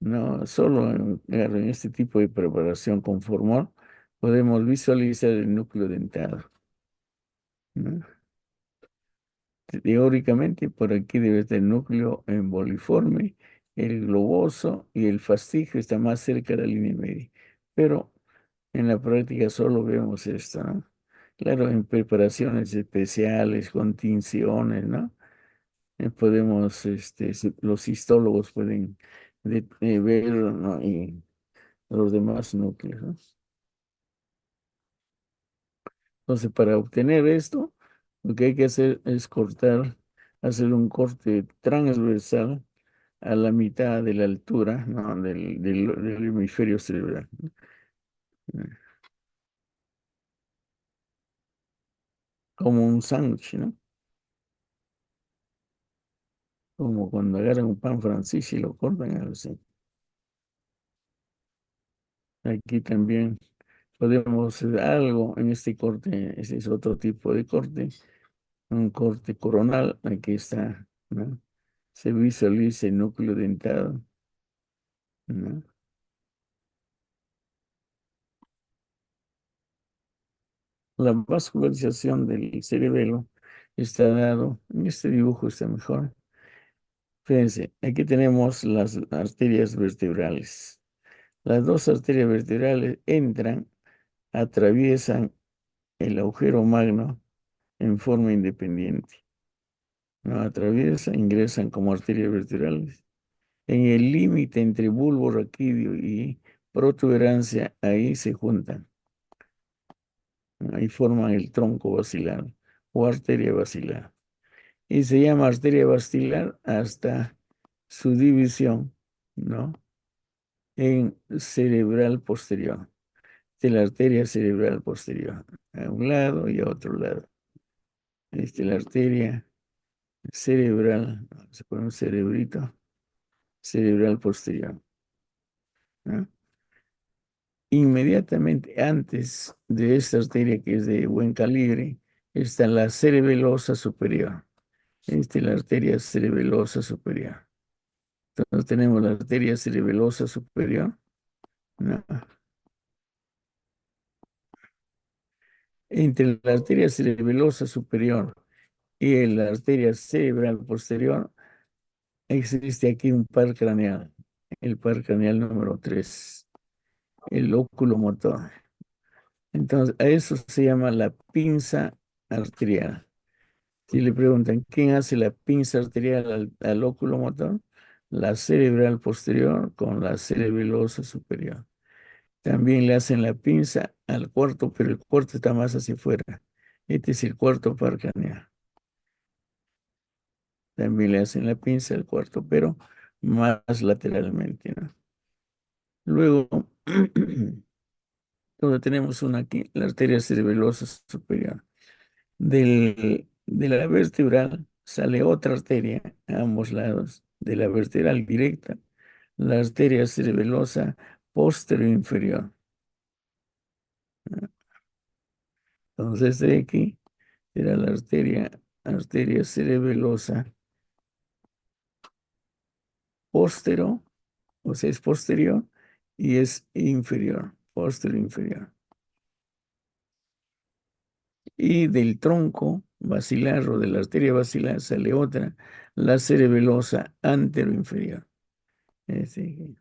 ¿no? Solo en este tipo de preparación con formol podemos visualizar el núcleo dentado, ¿no? Teóricamente, por aquí debe estar el núcleo emboliforme, el globoso y el fastigio está más cerca de la línea media. Pero en la práctica solo vemos esto, ¿no? Claro, en preparaciones especiales, con tinciones, ¿no? Podemos, los histólogos pueden ver, ¿no? Y los demás núcleos, ¿no? Entonces, para obtener esto, lo que hay que hacer es hacer un corte transversal a la mitad de la altura, ¿no? del hemisferio cerebral, ¿no? Como un sándwich, ¿no? Como cuando agarran un pan francés y lo cortan así. Aquí también podemos hacer algo en este corte, ese es otro tipo de corte, un corte coronal, aquí está, ¿no? Se visualiza el núcleo dentado, ¿no? La vascularización del cerebelo está dado, en este dibujo está mejor. Fíjense, aquí tenemos las arterias vertebrales. Las dos arterias vertebrales entran, atraviesan el agujero magno en forma independiente. No atraviesan, ingresan como arterias vertebrales. En el límite entre bulbo raquídeo y protuberancia, ahí se juntan. Ahí forman el tronco basilar o arteria basilar. Y se llama arteria basilar hasta su división, ¿no? En cerebral posterior, de la arteria cerebral posterior, a un lado y a otro lado. La arteria cerebral, se pone un cerebrito, cerebral posterior, ¿no? Inmediatamente antes de esta arteria que es de buen calibre, está la cerebelosa superior. Esta es la arteria cerebelosa superior. Entonces tenemos la arteria cerebelosa superior, No. Entre la arteria cerebelosa superior y la arteria cerebral posterior existe aquí un par craneal, el par craneal número 3, el óculo motor. Entonces, a eso se llama la pinza arterial. Si le preguntan quién hace la pinza arterial al óculo motor, la cerebral posterior con la cerebelosa superior. También le hacen la pinza al cuarto, pero el cuarto está más hacia afuera. Este es el cuarto par craneal. También le hacen la pinza al cuarto, pero más lateralmente, ¿no? Luego, donde tenemos una aquí, la arteria cerebelosa superior. De la vertebral sale otra arteria a ambos lados. De la vertebral directa, la arteria cerebelosa posterior inferior. Entonces, de aquí era la arteria cerebelosa posterior, o sea, es posterior y es inferior, posterior inferior. Y del tronco basilar o de la arteria basilar sale otra, la cerebelosa anteroinferior. Es decir,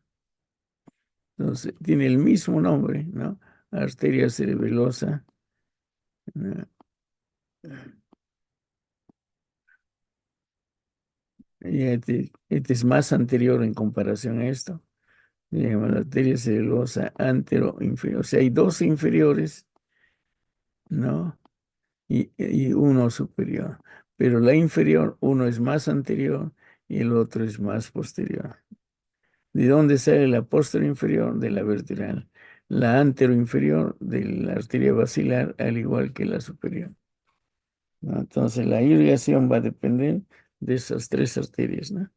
entonces, tiene el mismo nombre, ¿no? Arteria cerebelosa. ¿No? Y este es más anterior en comparación a esto. Se llama la arteria cerebelosa anteroinferior. O sea, hay dos inferiores, ¿no? Y uno superior. Pero la inferior, uno es más anterior y el otro es más posterior. ¿De dónde sale la posterior inferior? De la vertebral. La anteroinferior de la arteria basilar, al igual que la superior. ¿No? Entonces, la irrigación va a depender de esas tres arterias, ¿no?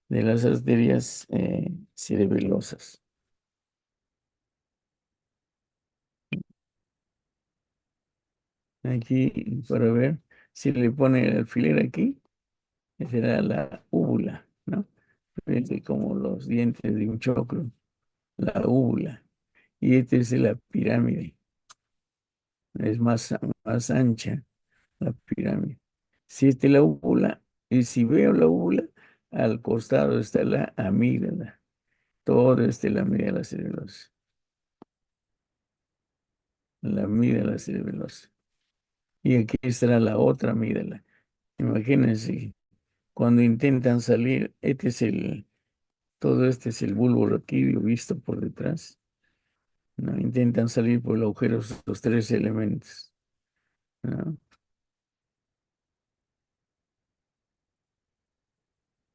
De las arterias cerebelosas. Aquí, para ver, si le pone el alfiler aquí, será la úvula, ¿no? Fíjense como los dientes de un choclo, la úvula. Y esta es la pirámide, es más ancha la pirámide. Si esta es la úvula, y si veo la úvula, al costado está la amígdala. Todo este es la amígdala cerebelosa. La amígdala cerebelosa. Y aquí estará la otra amígdala. Imagínense, cuando intentan salir, todo este es el bulbo raquídeo visto por detrás. ¿No? Intentan salir por el agujero los tres elementos. ¿No?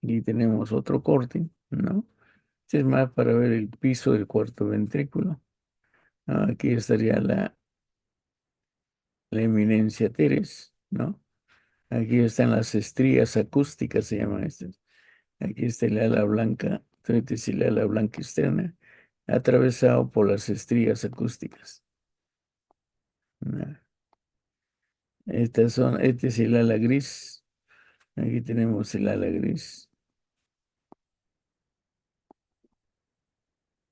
Y tenemos otro corte, ¿no? Este es más para ver el piso del cuarto ventrículo. Aquí estaría la eminencia teres, ¿no? Aquí están las estrías acústicas, se llaman estas. Aquí está el ala blanca, este es el ala blanca externa, atravesado por las estrías acústicas. ¿No? Este es el ala gris. Aquí tenemos el ala gris.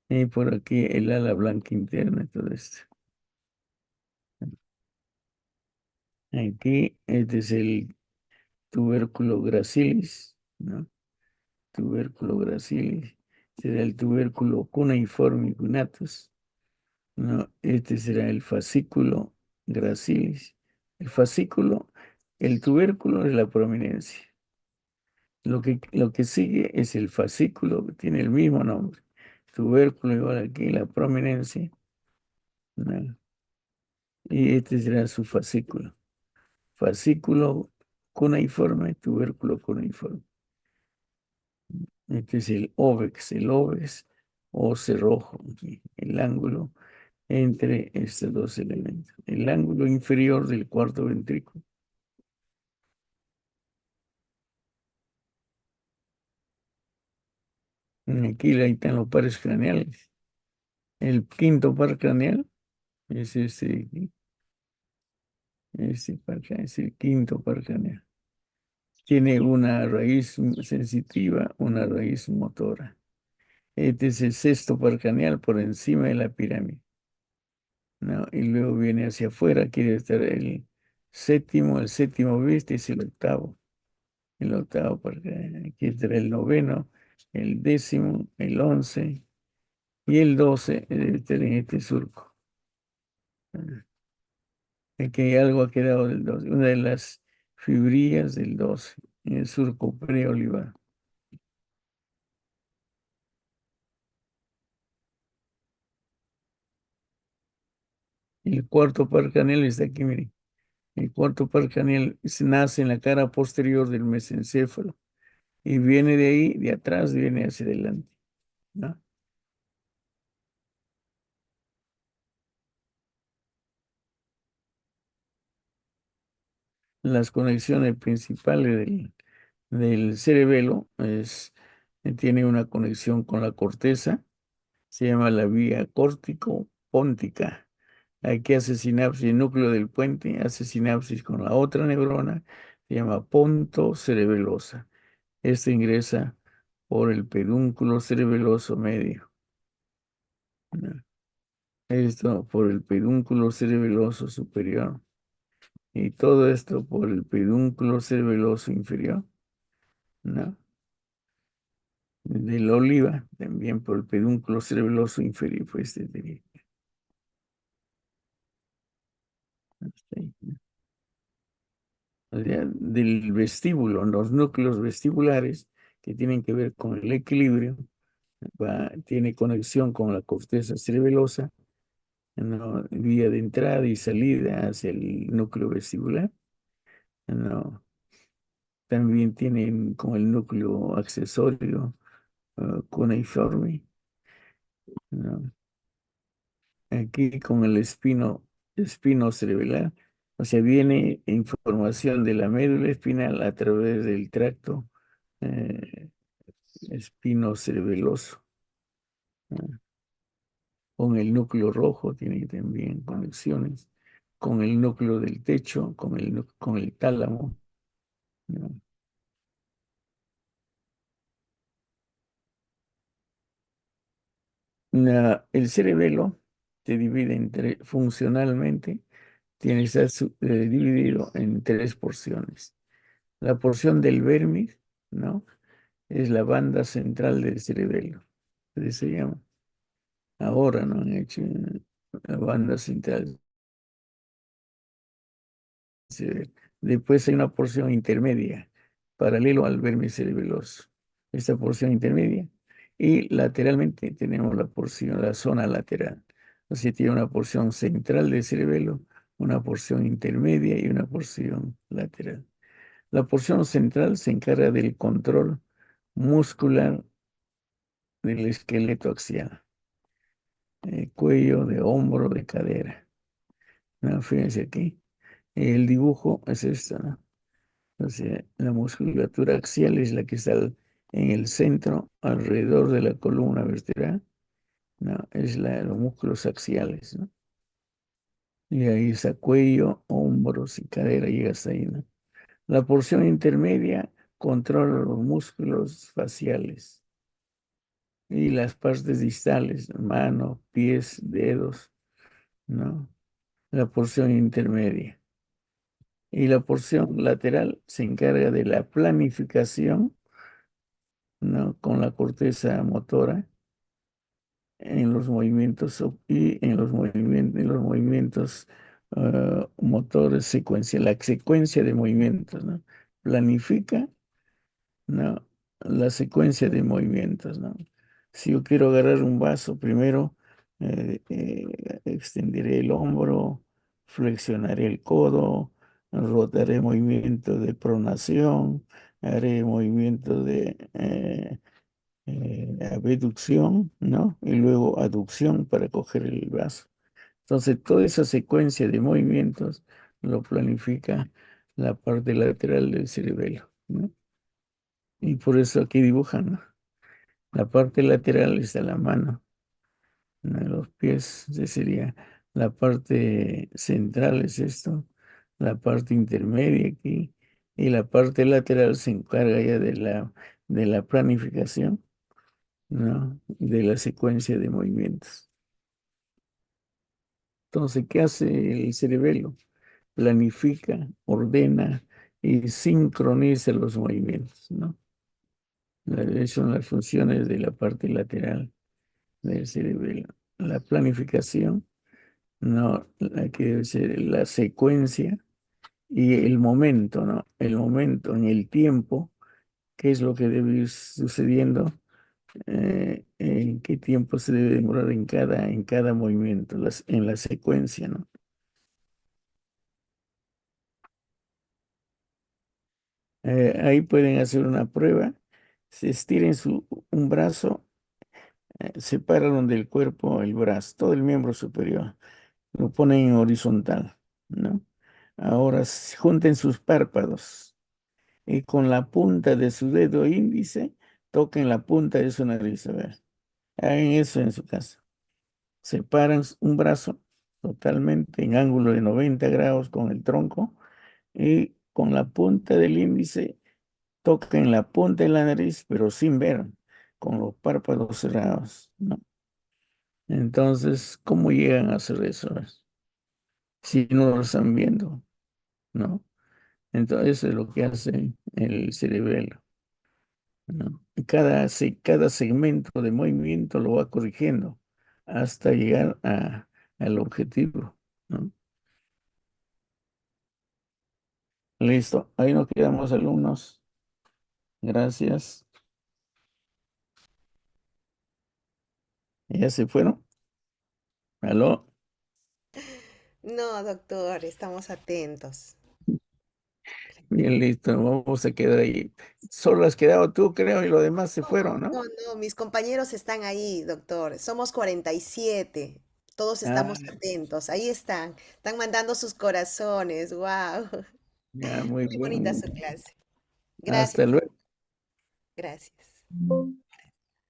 Y por aquí el ala blanca interna, todo esto. Aquí, este es el tubérculo gracilis, ¿no? Tubérculo gracilis. Será el tubérculo cuneiforme cunatus, ¿no? Este será el fascículo gracilis. El tubérculo es la prominencia. Lo que sigue es el fascículo, que tiene el mismo nombre. Tubérculo igual aquí, la prominencia, ¿no? Y este será su fascículo. Fascículo cuneiforme, tubérculo cuneiforme. Este es el óvex o cerrojo, aquí, el ángulo entre estos dos elementos. El ángulo inferior del cuarto ventrículo. Aquí ahí están los pares craneales. El quinto par craneal es este par craneal, es el quinto par craneal. Tiene una raíz sensitiva, una raíz motora. Este es el sexto parcaneal por encima de la pirámide, ¿no? Y luego viene hacia afuera, aquí debe estar el séptimo, ¿viste? Es el octavo parcaneal. Aquí estará el noveno, el décimo, el 11 y el 12 debe estar en este surco. Es que algo ha quedado del 12, una de las fibrillas del 12 en el surco preolivar. El cuarto parcanel está aquí, miren. El cuarto parcanel nace en la cara posterior del mesencéfalo y viene de ahí, de atrás, viene hacia adelante, ¿no? Las conexiones principales del cerebelo tiene una conexión con la corteza, se llama la vía córtico-póntica. Aquí hace sinapsis, el núcleo del puente hace sinapsis con la otra neurona, se llama ponto cerebelosa. Este ingresa por el pedúnculo cerebeloso medio, ¿no? Esto por el pedúnculo cerebeloso superior y todo esto por el pedúnculo cerebeloso inferior, ¿no? De la oliva, también por el pedúnculo cerebeloso inferior, pues, hasta ahí, ¿no? O sea, del vestíbulo, los núcleos vestibulares que tienen que ver con el equilibrio, tiene conexión con la corteza cerebelosa, ¿no? Vía de entrada y salida hacia el núcleo vestibular, ¿no? También tienen con el núcleo accesorio cuneiforme, ¿no? Aquí con el espino cerebelar, o sea, viene información de la médula espinal a través del tracto eh, espino cerebeloso, ¿no? Con el núcleo rojo tiene también conexiones, con el núcleo del techo, con el tálamo, ¿no? El cerebelo se divide funcionalmente, tiene que estar dividido en tres porciones. La porción del vérmis, ¿no? Es la banda central del cerebelo. Así se llama. Ahora no han hecho la banda central. Cerebelo. Después hay una porción intermedia, paralelo al vérmis cerebeloso. Esta porción intermedia. Y lateralmente tenemos la zona lateral. Así tiene una porción central del cerebelo, una porción intermedia y una porción lateral. La porción central se encarga del control muscular del esqueleto axial, cuello, de hombro, de cadera. ¿No? Fíjense aquí. El dibujo es esto, ¿no? O sea, la musculatura axial es la que está en el centro, alrededor de la columna vertebral, ¿no? Es los músculos axiales, ¿no? Y ahí está cuello, hombros y cadera, llega hasta ahí, ¿no? La porción intermedia controla los músculos faciales y las partes distales, manos, pies, dedos, ¿no? La porción intermedia. Y la porción lateral se encarga de la planificación, ¿no? Con la corteza motora en los movimientos y en los movimientos motores secuencia, la secuencia de movimientos, ¿no? Planifica, ¿no? La secuencia de movimientos, ¿no? Si yo quiero agarrar un vaso, primero extenderé el hombro, flexionaré el codo, rotaré movimiento de pronación, haré movimiento de abducción, ¿no? Y luego aducción para coger el vaso. Entonces, toda esa secuencia de movimientos lo planifica la parte lateral del cerebelo, ¿no? Y por eso aquí dibujan, ¿no? La parte lateral está la mano, ¿no? Los pies, esa sería la parte central, es esto, la parte intermedia aquí, y la parte lateral se encarga ya de la planificación, ¿no? De la secuencia de movimientos. Entonces, ¿qué hace el cerebelo? Planifica, ordena y sincroniza los movimientos, ¿no? Son las funciones de la parte lateral del cerebelo. La planificación, ¿no? La que debe ser la secuencia y el momento, ¿no? El momento en el tiempo, qué es lo que debe ir sucediendo, en qué tiempo se debe demorar en cada movimiento, en la secuencia, ¿no? Ahí pueden hacer una prueba. Se estiren un brazo, separaron del cuerpo el brazo, todo el miembro superior, lo ponen en horizontal, ¿no? Ahora junten sus párpados y con la punta de su dedo índice toquen la punta de su nariz. A ver, hagan eso en su casa. Separan un brazo totalmente en ángulo de 90 grados con el tronco y con la punta del índice toquen la punta de la nariz, pero sin ver, con los párpados cerrados, ¿no? Entonces, ¿cómo llegan a hacer eso? Si no lo están viendo, ¿no? Entonces, eso es lo que hace el cerebelo, ¿no? Y cada segmento de movimiento lo va corrigiendo hasta llegar al objetivo, ¿no? Listo, ahí nos quedamos, alumnos. Gracias. ¿Ya se fueron? ¿Aló? No, doctor, estamos atentos. Bien, listo, vamos a quedar ahí. Solo has quedado tú, creo, y los demás se fueron, ¿no? No, mis compañeros están ahí, doctor. Somos 47. Todos Ah, estamos atentos. Ahí están. Están mandando sus corazones. Wow. ya, muy Muy bonita bien. su clase. Hasta Gracias, luego. gracias.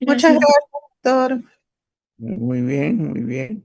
Muchas gracias, doctor. Muy bien, muy bien.